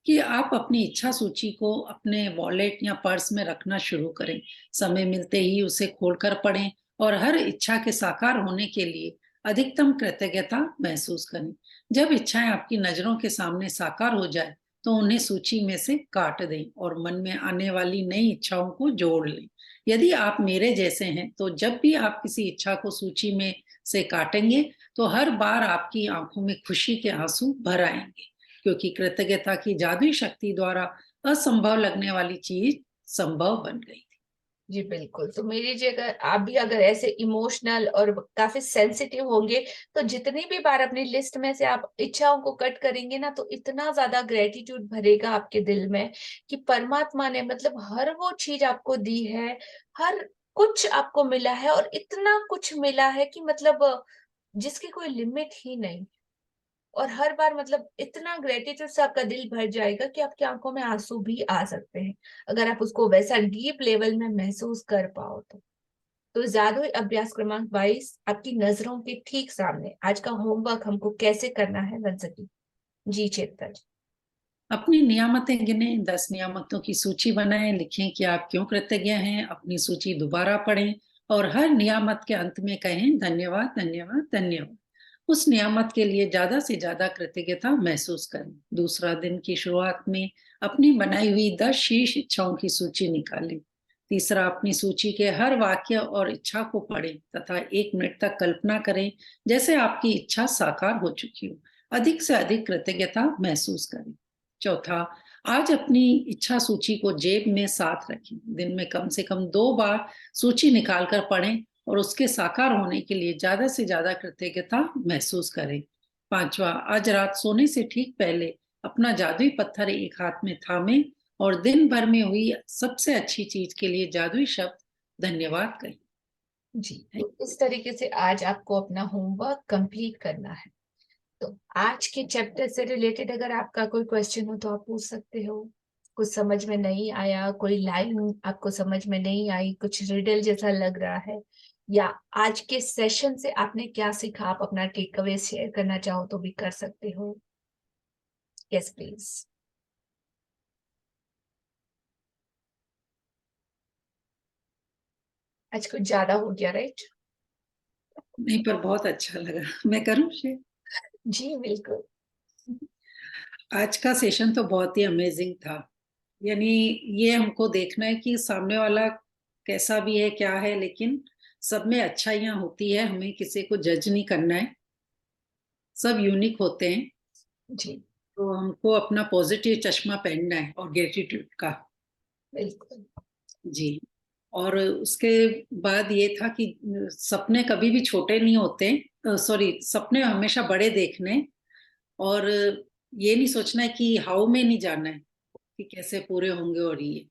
Speaker 3: कि आप अपनी इच्छा सूची को अपने वॉलेट या पर्स में रखना शुरू करें। समय मिलते ही उसे खोलकर पढ़ें और हर इच्छा के साकार होने के लिए अधिकतम कृतज्ञता महसूस करें। जब इच्छाएं आपकी नजरों के सामने साकार हो जाए तो उन्हें सूची में से काट दें और मन में आने वाली नई इच्छाओं को जोड़ लें। यदि आप मेरे जैसे हैं तो जब भी आप किसी इच्छा को सूची में से काटेंगे तो हर बार आपकी आंखों में खुशी के आंसू भर आएंगे, क्योंकि कृतज्ञता की जादुई शक्ति द्वारा असंभव लगने वाली चीज संभव बन गई।
Speaker 1: जी बिल्कुल। तो मेरी जगह आप भी अगर ऐसे इमोशनल और काफी सेंसिटिव होंगे तो जितनी भी बार अपनी लिस्ट में से आप इच्छाओं को कट करेंगे ना, तो इतना ज्यादा ग्रेटिट्यूड भरेगा आपके दिल में कि परमात्मा ने मतलब हर वो चीज आपको दी है, हर कुछ आपको मिला है और इतना कुछ मिला है कि मतलब जिसकी कोई लिमिट ही नहीं। और हर बार मतलब इतना ग्रेटिट्यूड से आपका दिल भर जाएगा कि आपकी आंखों में आंसू भी आ सकते हैं, अगर आप उसको वैसा डीप लेवल में महसूस कर पाओ तो जादुई अभ्यास क्रमांक 22 आपकी नजरों के ठीक सामने। आज का होमवर्क हमको कैसे करना है वंसकी जी? चेतन
Speaker 3: अपनी नियामतें गिने, 10 नियामतों की सूची बनाएं, लिखें कि आप क्यों कृतज्ञ हैं, अपनी सूची दोबारा पढ़ें और हर नियामत के अंत में कहें धन्यवाद धन्यवाद धन्यवाद। उस नियामत के लिए ज्यादा से ज्यादा कृतज्ञता महसूस करें। दूसरा दिन की शुरुआत में अपनी बनाई हुई 10 शीर्ष इच्छाओं की सूची निकालें। तीसरा, अपनी सूची के हर वाक्य और इच्छा को पढ़ें तथा 1 मिनट तक कल्पना करें जैसे आपकी इच्छा साकार हो चुकी हो। अधिक से अधिक कृतज्ञता महसूस करें। चौथा, आज अपनी इच्छा सूची को जेब में साथ रखें। दिन में कम से कम 2 बार सूची निकालकर पढ़ें और उसके साकार होने के लिए ज्यादा से ज्यादा कृतज्ञता महसूस करें। पांचवा, आज रात सोने से ठीक पहले अपना जादुई पत्थर एक हाथ में थामें और दिन भर में हुई सबसे अच्छी चीज के लिए जादुई शब्द धन्यवाद कहें।
Speaker 1: जी, तो इस तरीके से आज आपको अपना होमवर्क कंप्लीट करना है। तो आज के चैप्टर से रिलेटेड अगर आपका कोई क्वेश्चन हो तो आप पूछ सकते हो। कुछ समझ में नहीं आया, कोई लाइन आपको समझ में नहीं आई, कुछ रिडल जैसा लग रहा है, या आज के सेशन से आपने क्या सीखा, आप अपना टेक अवे शेयर करना चाहो तो भी कर सकते हो। Yes please. आज कुछ ज्यादा हो गया राइट?
Speaker 3: नहीं, पर बहुत अच्छा लगा। मैं करूं शेयर?
Speaker 1: जी बिल्कुल।
Speaker 3: आज का सेशन तो बहुत ही अमेजिंग था। यानी ये हमको देखना है कि सामने वाला कैसा भी है, क्या है, लेकिन सब में अच्छाइयाँ होती है। हमें किसी को जज नहीं करना है, सब यूनिक होते हैं।
Speaker 1: जी
Speaker 3: तो हमको अपना पॉजिटिव चश्मा पहनना है और ग्रेटिट्यूड का।
Speaker 1: बिल्कुल।
Speaker 3: जी। और उसके बाद ये था कि सपने कभी भी छोटे नहीं होते। सॉरी, सपने हमेशा बड़े देखने, और ये नहीं सोचना है कि हाउ में नहीं जाना है कि कैसे पूरे होंगे। और ये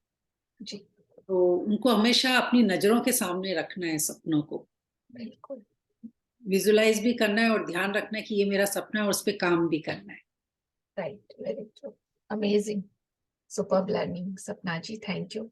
Speaker 1: जी
Speaker 3: तो उनको हमेशा अपनी नजरों के सामने रखना है, सपनों को
Speaker 1: बिल्कुल।
Speaker 3: विजुलाइज भी करना है और ध्यान रखना है कि ये मेरा सपना है और उस पर काम भी करना है।
Speaker 1: Right, very true, amazing, superb learning सपना जी, थैंक यू।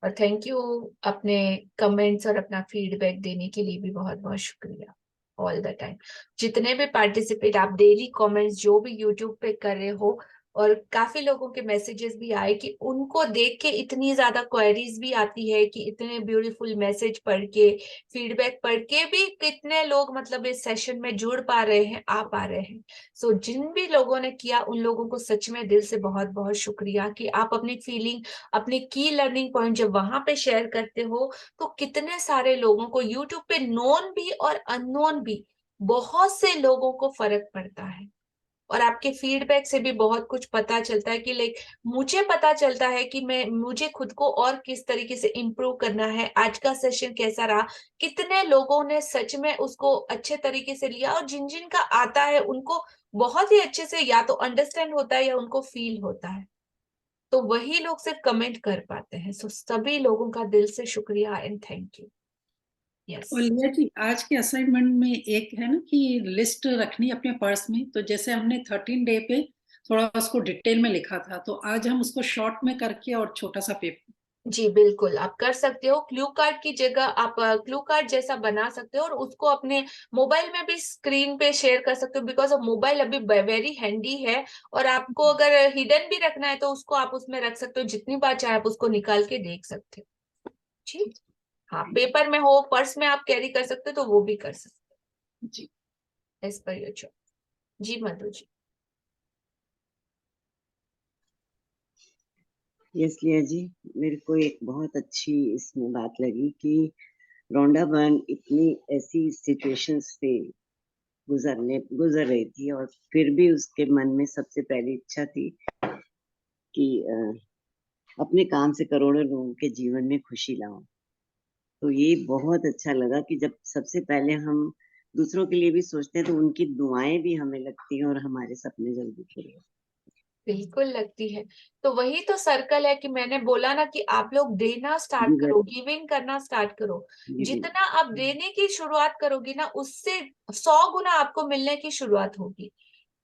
Speaker 1: और थैंक यू अपने कमेंट्स और अपना फीडबैक देने के लिए भी बहुत बहुत शुक्रिया। ऑल द टाइम जितने भी पार्टिसिपेट आप डेली कमेंट्स जो भी यूट्यूब पे कर रहे हो, और काफी लोगों के मैसेजेस भी आए कि उनको देख के इतनी ज्यादा क्वेरीज भी आती है कि इतने ब्यूटीफुल मैसेज पढ़ के, फीडबैक पढ़ के भी कितने लोग मतलब इस सेशन में जुड़ पा रहे हैं, आ पा रहे हैं। सो जिन भी लोगों ने किया उन लोगों को सच में दिल से बहुत बहुत शुक्रिया कि आप अपनी फीलिंग, अपने की लर्निंग पॉइंट जब वहां पे शेयर करते हो तो कितने सारे लोगों को यूट्यूब पे नोन भी और अननोन भी बहुत से लोगों को फर्क पड़ता है। और आपके फीडबैक से भी बहुत कुछ पता चलता है कि लाइक मुझे पता चलता है कि मुझे खुद को और किस तरीके से इम्प्रूव करना है। आज का सेशन कैसा रहा, कितने लोगों ने सच में उसको अच्छे तरीके से लिया, और जिन जिन का आता है उनको बहुत ही अच्छे से या तो अंडरस्टैंड होता है या उनको फील होता है, तो वही लोग सिर्फ कमेंट कर पाते हैं। सो सभी लोगों का दिल से शुक्रिया एंड थैंक यू। यस
Speaker 3: और लिया जी, आज के असाइनमेंट में एक है ना कि लिस्ट रखनी है अपने पर्स में। तो जैसे हमने 13 डे पे थोड़ा उसको डिटेल में लिखा था, तो आज हम उसको शॉर्ट में करके और छोटा सा पेपर।
Speaker 1: जी बिल्कुल, आप कर सकते हो। क्लू कार्ड की जगह आप क्लू कार्ड जैसा बना सकते हो और उसको अपने मोबाइल में भी स्क्रीन पे शेयर कर सकते हो, बिकॉज मोबाइल अभी वेरी हैंडी है। और आपको अगर हिडन भी रखना है तो उसको आप उसमें रख सकते हो, जितनी बार चाहे आप उसको निकाल के देख सकते हो। ठीक। हाँ, पेपर में हो, पर्स में आप कैरी कर सकते हो तो वो भी कर सकते हो
Speaker 3: जी।
Speaker 1: As per your choice. जी मधु जी।
Speaker 4: यस लिया जी, मेरे को एक बहुत अच्छी इसमें बात लगी कि रोंडा बहन इतनी ऐसी सिचुएशंस से गुजर रही थी और फिर भी उसके मन में सबसे पहली इच्छा थी कि अपने काम से करोड़ों लोगों के जीवन में खुशी लाऊं। तो ये बहुत अच्छा लगा कि जब सबसे पहले हम दूसरों के लिए भी सोचते हैं तो उनकी दुआएं भी हमें लगती हैं और हमारे सपने जल्दी पूरे होते
Speaker 1: बिल्कुल लगती है। तो वही तो सर्कल है कि मैंने बोला ना कि आप लोग देना स्टार्ट
Speaker 4: हैं।
Speaker 1: करो, गिविंग करना स्टार्ट करो।
Speaker 4: गिविंग।
Speaker 1: जितना आप देने की शुरुआत करोगी ना, उससे 100 गुना आपको मिलने की शुरुआत होगी।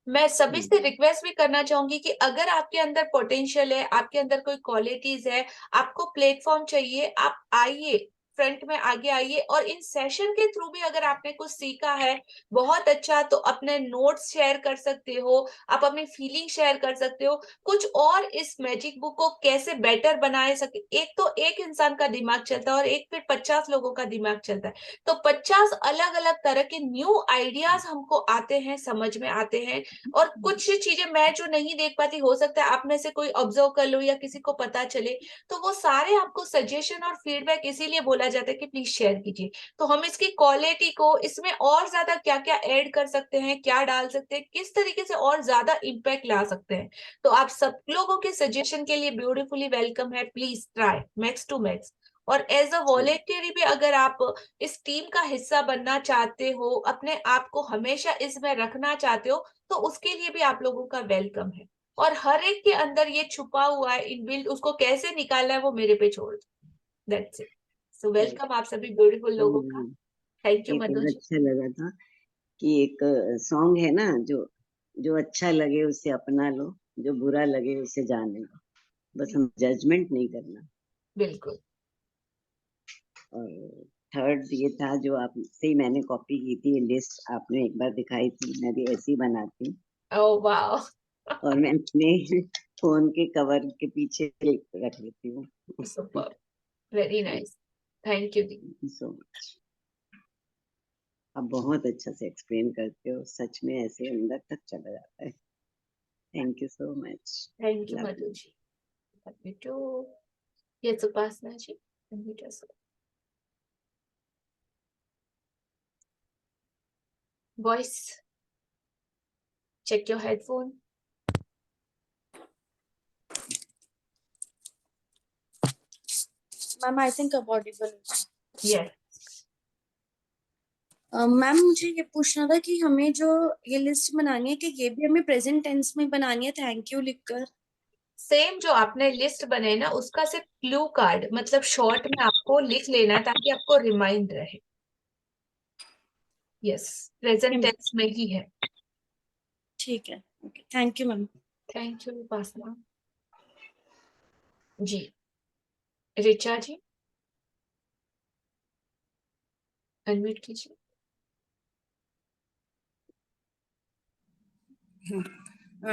Speaker 1: मैं सभी से रिक्वेस्ट भी करना चाहूंगी कि अगर आपके अंदर पोटेंशियल है, आपके अंदर कोई क्वालिटीज है, आपको प्लेटफॉर्म चाहिए, आप आइए, फ्रंट में आगे आइए। और इन सेशन के थ्रू भी अगर आपने कुछ सीखा है, बहुत अच्छा, तो अपने नोट्स शेयर कर सकते हो, आप अपनी फीलिंग शेयर कर सकते हो, कुछ और इस मैजिक बुक को कैसे बेटर बनाए सके। एक तो एक इंसान का दिमाग चलता है और एक फिर 50 लोगों का दिमाग चलता है, तो 50 अलग अलग तरह के न्यू आइडियाज हमको आते हैं, समझ में आते हैं। और कुछ चीजें मैं जो नहीं देख पाती, हो सकता है आप में से कोई ऑब्जर्व कर लो या किसी को पता चले, तो वो सारे आपको सजेशन और फीडबैक इसीलिए बोला जाता है कि प्लीज शेयर कीजिए। तो हम इसकी क्वालिटी को, इसमें और ज्यादा क्या क्या ऐड कर सकते हैं, क्या डाल सकते हैं, किस तरीके से और ज्यादा इम्पैक्ट ला सकते हैं, तो आप सब लोगों के सजेशन के लिए ब्यूटीफुली वेलकम है। Please try max to max. और एज अ वॉलेंटियरी भी अगर आप इस टीम का हिस्सा बनना चाहते हो, अपने आप को हमेशा इसमें रखना चाहते हो, तो उसके लिए भी आप लोगों का वेलकम है। और हर एक के अंदर ये छुपा हुआ है इनबिल्ट, उसको कैसे निकालना है वो मेरे पे छोड़ दो। That's it. सो वेलकम आप सभी ब्यूटीफुल
Speaker 4: तो
Speaker 1: लोगों का। थैंक यू
Speaker 4: एक
Speaker 1: मधु
Speaker 4: और
Speaker 1: जी।
Speaker 4: अच्छा लगा था कि एक सॉन्ग है ना, जो जो अच्छा लगे उसे अपना लो, जो बुरा लगे उसे जाने लो, बस हम जजमेंट नहीं करना।
Speaker 1: बिल्कुल।
Speaker 4: और थर्ड ये था जो आपसे ही मैंने कॉपी की थी, लिस्ट आपने एक बार दिखाई थी, मैं भी ऐसी बनाती हूँ
Speaker 1: ओह वाओ।
Speaker 4: और मैं अपने फोन के कवर के पीछे रख लेती हूँ।
Speaker 1: Super, very nice, thank you the.
Speaker 4: So much. आप बहुत अच्छा से एक्सप्लेन करते हो, सच में ऐसे अंदर तक चला जाता है। Thank you so much.
Speaker 1: Thank you
Speaker 4: love
Speaker 1: Madhu
Speaker 4: you.
Speaker 1: जी। Love you too. Yes Upasana ji, unmute yourself. Voice, check your headphone.
Speaker 7: Ma'am I think अब ऑडिबल।
Speaker 1: Yes.
Speaker 7: मैम मुझे ये पूछना था कि हमें जो ये लिस्ट बनानी है, कि ये भी हमें प्रेजेंट टेंस में बनानी है थैंक यू लिखकर?
Speaker 1: सेम जो आपने लिस्ट बनाई ना, उसका सिर्फ क्लू कार्ड, मतलब शॉर्ट में आपको लिख लेना है ताकि आपको रिमाइंड रहे। यस, प्रेजेंट टेंस में ही है।
Speaker 7: ठीक है, okay, thank you ma'am.
Speaker 1: Thank you Upasana ji. Richa ji, unmute कीजिए।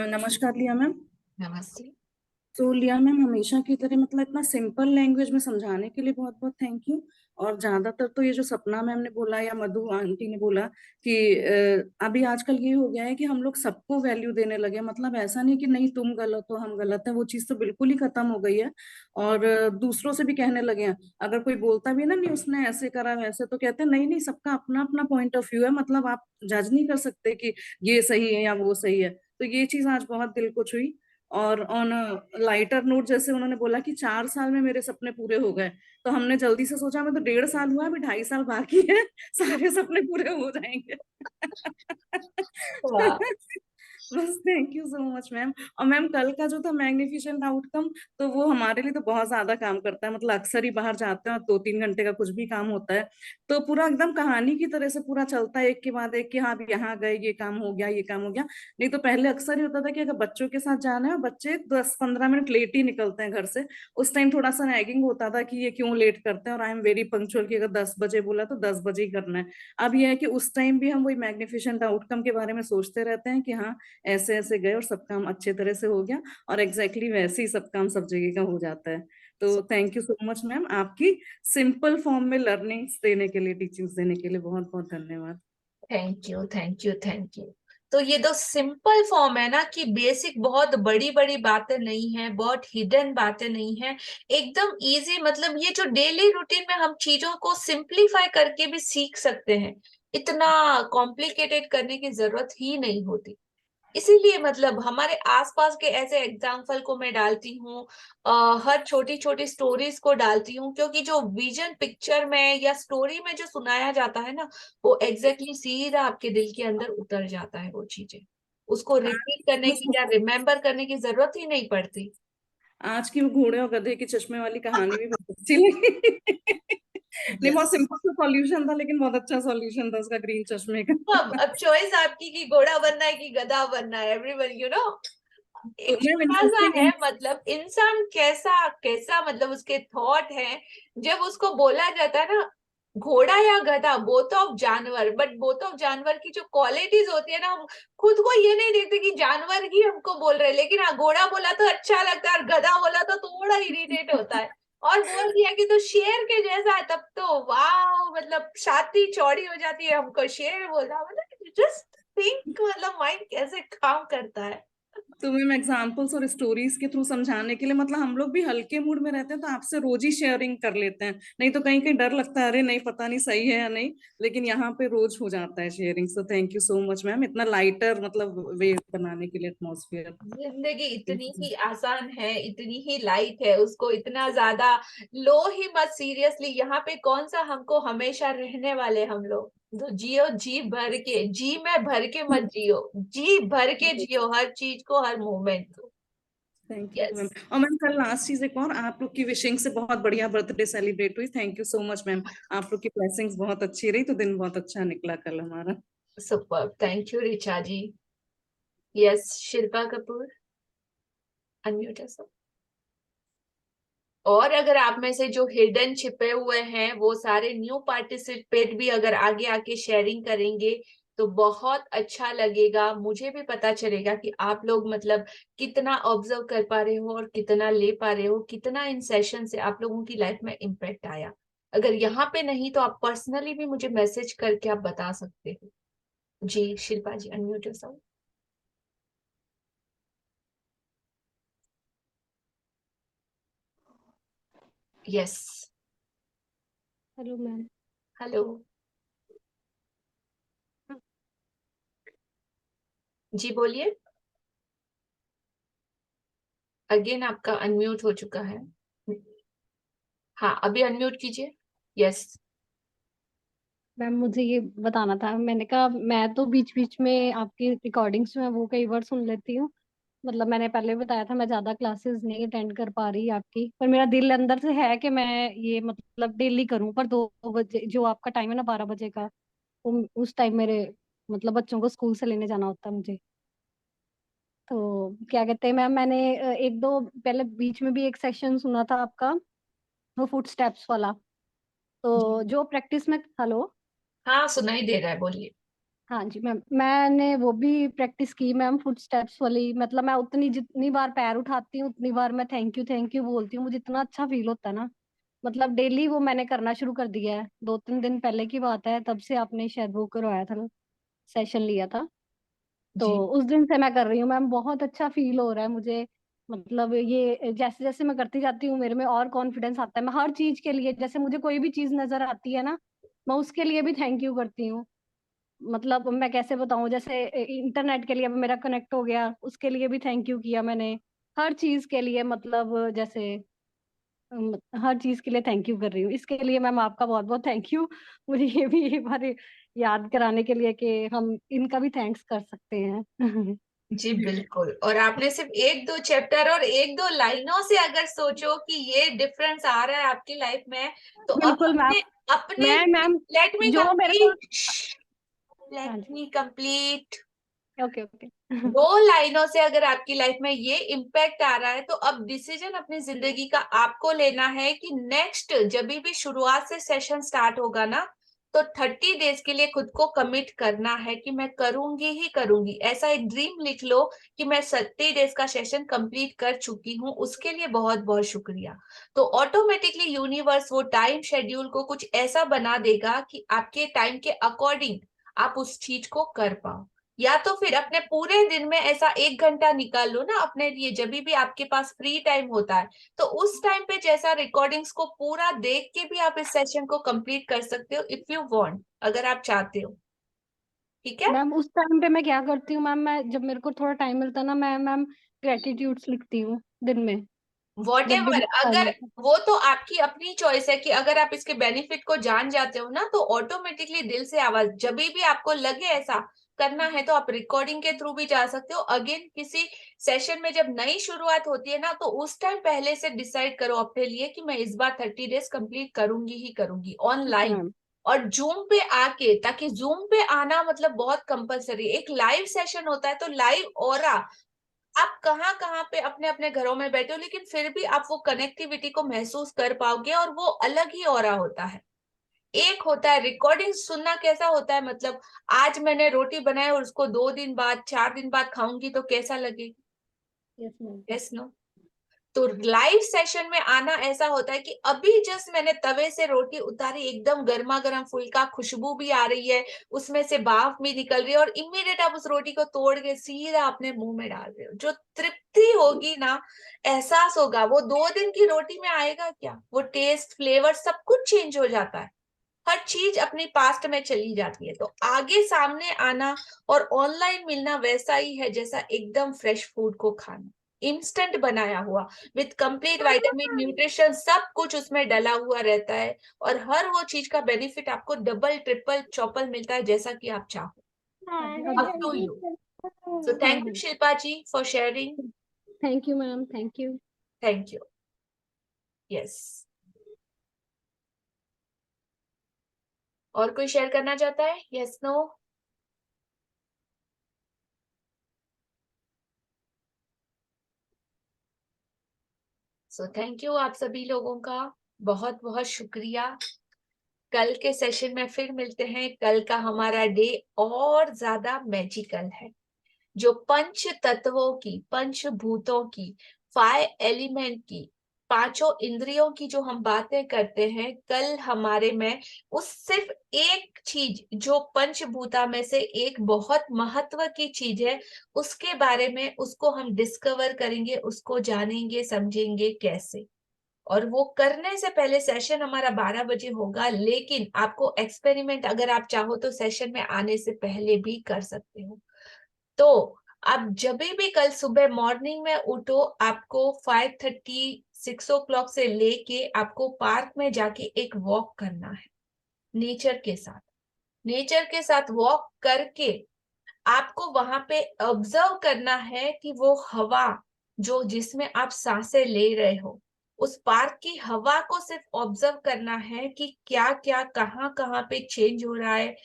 Speaker 8: नमस्कार लिया मैम।
Speaker 1: नमस्ते।
Speaker 8: तो लिया मैम, हमेशा की तरह मतलब इतना सिंपल लैंग्वेज में समझाने के लिए बहुत बहुत थैंक यू। और ज्यादातर तो ये जो सपना मैम ने बोला या मधु आंटी ने बोला कि अभी आजकल ये हो गया है कि हम लोग सबको वैल्यू देने लगे, मतलब ऐसा नहीं कि नहीं तुम गलत हो हम गलत है, वो चीज तो बिल्कुल ही खत्म हो गई है। और दूसरों से भी कहने लगे हैं, अगर कोई बोलता भी ना नहीं उसने ऐसे करा वैसे, तो कहते हैं नहीं नहीं, सबका अपना अपना पॉइंट ऑफ व्यू है, मतलब आप जज नहीं कर सकते कि ये सही है या वो सही है। तो ये चीज आज बहुत दिल को छुई। और ऑन लाइटर नोट, जैसे उन्होंने बोला कि 4 साल में मेरे सपने पूरे हो गए, तो हमने जल्दी से सोचा, मैं तो 1.5 साल हुआ, अभी 2.5 साल बाकी है, सारे सपने पूरे हो जाएंगे।
Speaker 1: वाह।
Speaker 8: बस thank you so much ma'am. और मैम कल का जो था मैग्निफिसेंट आउटकम, तो वो हमारे लिए तो बहुत ज्यादा काम करता है, मतलब अक्सर ही बाहर जाते हैं और 2-3 घंटे का कुछ भी काम होता है, तो पूरा एकदम कहानी की तरह से पूरा चलता है, एक के बाद एक, कि हाँ अब यहाँ गए, ये काम हो गया, ये काम हो गया। नहीं तो पहले अक्सर ही होता था कि अगर बच्चों के साथ जाना है, बच्चे 10-15 मिनट लेट ही निकलते हैं घर से, उस टाइम थोड़ा सा नैगिंग होता था कि ये क्यों लेट करते हैं, और आई एम वेरी पंक्चुअल कि अगर 10 बजे बोला तो 10 बजे ही करना है। अब ये है कि उस टाइम भी हम वही मैग्निफिसेंट आउटकम के बारे में सोचते रहते हैं कि हाँ ऐसे ऐसे गए और सब काम अच्छे तरह से हो गया, और एग्जैक्टली वैसे ही सब काम सब जगह का हो जाता है। तो thank you so much ma'am, आपकी सिंपल फॉर्म में लर्निंग्स देने के लिए, टीचिंग्स देने के लिए बहुत बहुत धन्यवाद।
Speaker 1: Thank you, thank you, thank you. तो ये तो सिंपल फॉर्म है ना, कि बेसिक, बहुत बड़ी बड़ी बातें नहीं है, बहुत हिडन बातें नहीं है, एकदम इजी। मतलब ये जो डेली रूटीन में हम चीजों को सिंप्लीफाई करके भी सीख सकते हैं, इतना कॉम्प्लिकेटेड करने की जरूरत ही नहीं होती। इसीलिए मतलब हमारे आसपास के ऐसे एग्जाम्पल को मैं डालती हूँ, हर छोटी छोटी स्टोरीज को डालती हूँ, क्योंकि जो विजन पिक्चर में या स्टोरी में जो सुनाया जाता है ना, वो एग्जैक्टली सीधा आपके दिल के अंदर उतर जाता है। वो चीजें उसको रिपीट करने की या रिमेम्बर करने की जरूरत ही नहीं पड़ती।
Speaker 8: आज की वो घोड़े और गधे के चश्मे वाली कहानी भी बहुत अच्छी लगी। नहीं, बहुत
Speaker 1: यस।
Speaker 8: सिंपल सा सॉल्यूशन था, लेकिन बहुत अच्छा सॉल्यूशन था उसका, ग्रीन चश्मे का।
Speaker 1: अब चॉइस आपकी कि घोड़ा बनना है कि गधा बनना है, एवरीवन
Speaker 8: तो
Speaker 1: एक
Speaker 8: मैम
Speaker 1: छोटा सा है,
Speaker 8: इंटरेस्टिंग,
Speaker 1: मतलब इंसान कैसा कैसा, मतलब उसके थॉट है। जब उसको बोला जाता है ना, घोड़ा या गधा, बोथ ऑफ जानवर, बट बोथ ऑफ जानवर की जो क्वालिटीज होती है ना, हम खुद को ये नहीं देखते कि जानवर ही हमको बोल रहे हैं, लेकिन हाँ, घोड़ा बोला तो अच्छा लगता है और गधा बोला तो थोड़ा इरिटेट होता है। और बोल दिया कि तो शेर के जैसा है, तब तो वाह, मतलब छाती चौड़ी हो जाती है, हमको शेर बोला, मतलब जस्ट थिंक, मतलब माइंड कैसे काम करता है।
Speaker 8: तो मैम एग्जाम्पल्स और स्टोरीज के थ्रू समझाने के लिए, मतलब हम लोग भी हल्के मूड में रहते हैं तो आपसे रोज ही शेयरिंग कर लेते हैं, नहीं तो कहीं कहीं डर लगता है, अरे नहीं पता नहीं सही है या नहीं, लेकिन यहाँ पे रोज हो जाता है sharing. So thank you so much ma'am, इतना लाइटर मतलब वे बनाने के लिए एटमॉस्फेयर।
Speaker 1: जिंदगी इतनी ही आसान है, इतनी ही लाइट है, उसको इतना ज्यादा लो ही मत सीरियसली। यहाँ पे कौन सा हमको हमेशा रहने वाले, हम लोग तो जियो, जी भर के, जी में भर के मत जियो, जी भर के जियो हर चीज को, हर मोमेंट को।
Speaker 8: Thank you ma'am.
Speaker 1: यस।
Speaker 8: और मैम कल लास्ट चीज एक और, आप लोग की विशिंग से बहुत बढ़िया बर्थडे सेलिब्रेट हुई, thank you so much ma'am. आप लोग की ब्लेसिंग्स बहुत अच्छी रही, तो दिन बहुत अच्छा निकला कल हमारा।
Speaker 1: Super, thank you Richa ji. Yes, Shilpa Kapoor, unmute है सब। और अगर आप में से जो हिडन छिपे हुए हैं, वो सारे न्यू पार्टिसिपेट भी अगर आगे आके शेयरिंग करेंगे तो बहुत अच्छा लगेगा। मुझे भी पता चलेगा कि आप लोग मतलब कितना ऑब्जर्व कर पा रहे हो और कितना ले पा रहे हो, कितना इन सेशन से आप लोगों की लाइफ में इम्पैक्ट आया। अगर यहाँ पे नहीं तो आप पर्सनली भी मुझे मैसेज करके आप बता सकते हो। जी Shilpa ji, unmute yourself. Yes.
Speaker 9: Hello ma'am.
Speaker 1: Hello. जी बोलिए। अगेन आपका अनम्यूट हो चुका है। हाँ, अभी अनम्यूट कीजिए। यस।
Speaker 9: मैम मुझे ये बताना था, मैंने कहा मैं तो बीच बीच में आपकी रिकॉर्डिंग्स में वो कई बार सुन लेती हूँ। मतलब मैंने पहले बताया था मैं ज्यादा क्लासेस नहीं अटेंड कर पा रही आपकी, पर मेरा दिल अंदर से है कि मैं ये मतलब डेली करूँ। पर 2 बजे जो आपका टाइम है ना, 12 बजे का, उस टाइम मेरे मतलब बच्चों को स्कूल से लेने जाना होता है मुझे। तो क्या कहते हैं मैम, मैंने एक दो पहले बीच में भी एक सेशन सुना था आपका, वो फुट स्टेप्स वाला।
Speaker 1: जी
Speaker 9: तो जो प्रैक्टिस में, हेलो,
Speaker 1: हाँ, सुनाई दे रहा है, बोलिए।
Speaker 9: हाँ जी मैम, मैंने वो भी प्रैक्टिस की मैम, फुट स्टेप्स वाली। मतलब मैं उतनी जितनी बार पैर उठाती हूँ उतनी बार मैं थैंक यू बोलती हूँ, मुझे इतना अच्छा फील होता है ना। मतलब डेली वो मैंने करना शुरू कर दिया है, 2-3 दिन पहले की बात है, तब से आपने शायद वो करवाया था, सेशन लिया था। तो
Speaker 1: जी
Speaker 9: उस दिन से मैं कर रही हूँ मैम, बहुत अच्छा फील हो रहा है मुझे। मतलब ये जैसे जैसे मैं करती जाती हूँ मेरे में और कॉन्फिडेंस आता है। मैं हर चीज के लिए, जैसे मुझे कोई भी चीज नजर आती है ना, मैं उसके लिए भी थैंक यू करती हूँ। मतलब मैं कैसे बताऊं, जैसे इंटरनेट के लिए अब मेरा कनेक्ट हो गया, उसके लिए भी थैंक यू किया मैंने। हर चीज के लिए, मतलब जैसे हर चीज के लिए थैंक यू कर रही हूँ। इसके लिए मैम आपका बहुत बहुत थैंक यू, मुझे ये भी एक बार याद कराने के लिए कि हम इनका भी थैंक्स कर सकते हैं।
Speaker 1: जी बिल्कुल। और आपने सिर्फ एक दो चैप्टर और एक दो लाइनों से अगर सोचो कि ये डिफरेंस आ रहा है आपकी लाइफ में, तो अब
Speaker 9: बिल्कुल मैम।
Speaker 1: अपने अपने
Speaker 9: मैं मैम
Speaker 1: लेट मी
Speaker 9: जो मेरे को,
Speaker 1: कंप्लीट,
Speaker 9: हाँ
Speaker 1: लेट
Speaker 9: जी,
Speaker 1: मी कंप्लीट।
Speaker 9: Okay okay.
Speaker 1: दो लाइनों से अगर आपकी लाइफ में ये इम्पैक्ट आ रहा है, तो अब डिसीजन अपनी जिंदगी का आपको लेना है कि नेक्स्ट जब भी शुरुआत से सेशन स्टार्ट होगा ना, तो 30 डेज के लिए खुद को कमिट करना है कि मैं करूंगी ही करूंगी। ऐसा एक ड्रीम लिख लो कि मैं 30 डेज का सेशन कंप्लीट कर चुकी हूँ, उसके लिए बहुत बहुत शुक्रिया। तो ऑटोमेटिकली यूनिवर्स वो टाइम शेड्यूल को कुछ ऐसा बना देगा कि आपके टाइम के अकॉर्डिंग आप उस चीज को कर पाओ। या तो फिर अपने पूरे दिन में ऐसा 1 घंटा निकाल लो ना अपने लिए, जब भी आपके पास फ्री टाइम होता है, तो उस टाइम पे जैसा रिकॉर्डिंग्स को पूरा देख के भी आप इस सेशन को कंप्लीट कर सकते हो इफ यू वांट, अगर आप चाहते हो। ठीक है
Speaker 9: मैम उस टाइम पे मैं क्या करती हूँ मैम, मैं जब मेरे को थोड़ा टाइम मिलता है ना, मैं मैम ग्रेटिट्यूड्स लिखती हूँ दिन में,
Speaker 1: वॉट
Speaker 9: जब भी
Speaker 1: एवर।
Speaker 9: मेरे को टाइम
Speaker 1: अगर
Speaker 9: मिलता है।
Speaker 1: वो तो आपकी अपनी चॉइस है कि अगर आप इसके बेनिफिट को जान जाते हो ना, तो ऑटोमेटिकली दिल से आवाज, जब भी आपको लगे ऐसा करना है, तो आप रिकॉर्डिंग के थ्रू भी जा सकते हो। अगेन किसी सेशन में जब नई शुरुआत होती है ना, तो उस टाइम पहले से डिसाइड करो अपने लिए कि मैं इस बार 30 डेज कंप्लीट करूंगी ही करूंगी ऑनलाइन।
Speaker 9: मैम
Speaker 1: और जूम पे आके, ताकि जूम पे आना मतलब बहुत कंपलसरी, एक लाइव सेशन होता है, तो लाइव ऑरा, आप कहाँ कहाँ पे अपने अपने घरों में बैठे हो, लेकिन फिर भी आप वो कनेक्टिविटी को महसूस कर पाओगे, और वो अलग ही ऑरा होता है। एक होता है रिकॉर्डिंग सुनना, कैसा होता है, मतलब आज मैंने रोटी बनाई और उसको 2 दिन बाद 4 दिन बाद खाऊंगी तो कैसा लगेगा?
Speaker 9: Yes ma'am.
Speaker 1: Yes no. तो लाइव सेशन में आना ऐसा होता है कि अभी जस्ट मैंने तवे से रोटी उतारी, एकदम गर्मा गर्म फुल्का, खुशबू भी आ रही है, उसमें से भाप भी निकल रही है, और इमीडिएट आप उस रोटी को तोड़ के सीधा अपने मुंह में डाल रहे हो। जो तृप्ति होगी ना, एहसास होगा, वो 2 दिन की रोटी में आएगा क्या? वो टेस्ट, फ्लेवर, सब कुछ चेंज हो जाता है, हर चीज अपनी पास्ट में चली जाती है। तो आगे सामने आना और ऑनलाइन मिलना वैसा ही है जैसा एकदम फ्रेश फूड को खाना, इंस्टेंट बनाया हुआ, विद कंप्लीट विटामिन, न्यूट्रिशन, सब कुछ उसमें डला हुआ रहता है, और हर वो चीज का बेनिफिट आपको डबल ट्रिपल चौपल मिलता है, जैसा कि आप चाहो। Up to you. So thank you Shilpa ji for sharing.
Speaker 9: Thank you ma'am, thank you.
Speaker 1: Thank you. Yes, और कोई शेयर करना चाहता है? Yes no? So thank you आप सभी लोगों का, बहुत बहुत शुक्रिया। कल के सेशन में फिर मिलते हैं। कल का हमारा डे और ज्यादा मैजिकल है। जो पंच तत्वों की, पंचभूतों की, 5 एलिमेंट की, पांचों इंद्रियों की जो हम बातें करते हैं, कल हमारे में उस सिर्फ एक चीज, जो पंचभूता में से एक बहुत महत्व की चीज है, उसके बारे में, उसको हम डिस्कवर करेंगे, उसको जानेंगे, समझेंगे कैसे। और वो करने से पहले सेशन हमारा 12 बजे होगा, लेकिन आपको एक्सपेरिमेंट अगर आप चाहो तो सेशन में आने से पहले भी कर सकते हो। तो आप जब भी कल सुबह मॉर्निंग में उठो, आपको 5:30 6 o'clock से लेके आपको पार्क में जाके एक वॉक करना है, नेचर के साथ। नेचर के साथ वॉक करके आपको वहां पे ऑब्जर्व करना है कि वो हवा जो, जिसमें आप सांसें ले रहे हो, उस पार्क की हवा को सिर्फ ऑब्जर्व करना है कि क्या क्या, कहाँ कहाँ पे चेंज हो रहा है,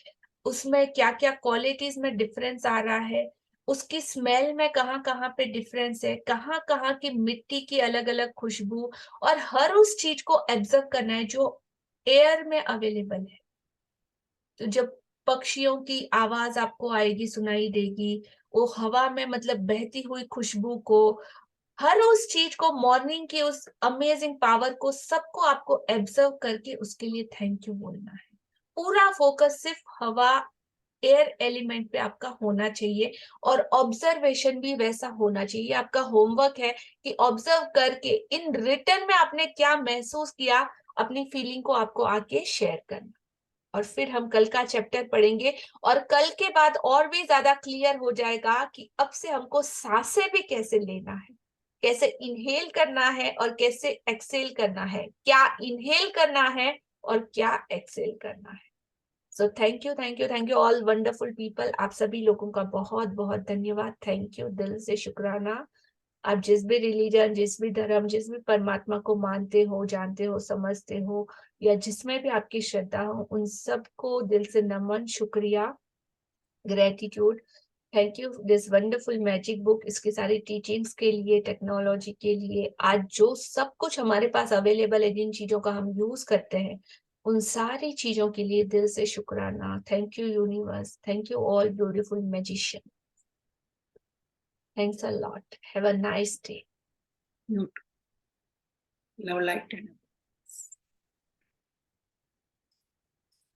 Speaker 1: उसमें क्या क्या क्वालिटीज में डिफरेंस आ रहा है, उसकी स्मेल में कहाँ कहाँ पे डिफरेंस है, कहाँ कहाँ की मिट्टी की अलग अलग खुशबू, और हर उस चीज को ऑब्जर्व करना है जो एयर में अवेलेबल है। तो जब पक्षियों की आवाज आपको आएगी, सुनाई देगी, वो हवा में मतलब बहती हुई खुशबू को, हर उस चीज को, मॉर्निंग की उस अमेजिंग पावर को, सबको आपको ऑब्जर्व करके उसके लिए थैंक यू बोलना है। पूरा फोकस सिर्फ हवा, एयर एलिमेंट पे आपका होना चाहिए, और ऑब्जर्वेशन भी वैसा होना चाहिए। आपका होमवर्क है कि ऑब्जर्व करके इन रिटर्न में आपने क्या महसूस किया, अपनी फीलिंग को आपको आके शेयर करना। और फिर हम कल का चैप्टर पढ़ेंगे, और कल के बाद और भी ज्यादा क्लियर हो जाएगा कि अब से हमको सांसें भी कैसे लेना है, कैसे इनहेल करना है और कैसे एक्सेल करना है, क्या इनहेल करना है और क्या एक्सेल करना है। सो thank you, thank you, thank you all wonderful people. आप सभी लोगों का बहुत बहुत धन्यवाद। थैंक यू, दिल से शुक्राना। आप जिस भी रिलीजन, जिस भी धर्म, जिस भी परमात्मा को मानते हो, जानते हो, समझते हो, या जिसमें भी आपकी श्रद्धा हो, उन सबको दिल से नमन, शुक्रिया, gratitude. Thank you this wonderful magic book, इसकी सारी टीचिंग्स के लिए, टेक्नोलॉजी के लिए, आज जो सब कुछ हमारे पास अवेलेबल है, जिन चीजों का हम यूज करते हैं, उन सारी चीजों के लिए दिल से शुक्राना। Thank you universe, thank you all beautiful magician, thanks a lot, have a nice day.
Speaker 3: Love, light and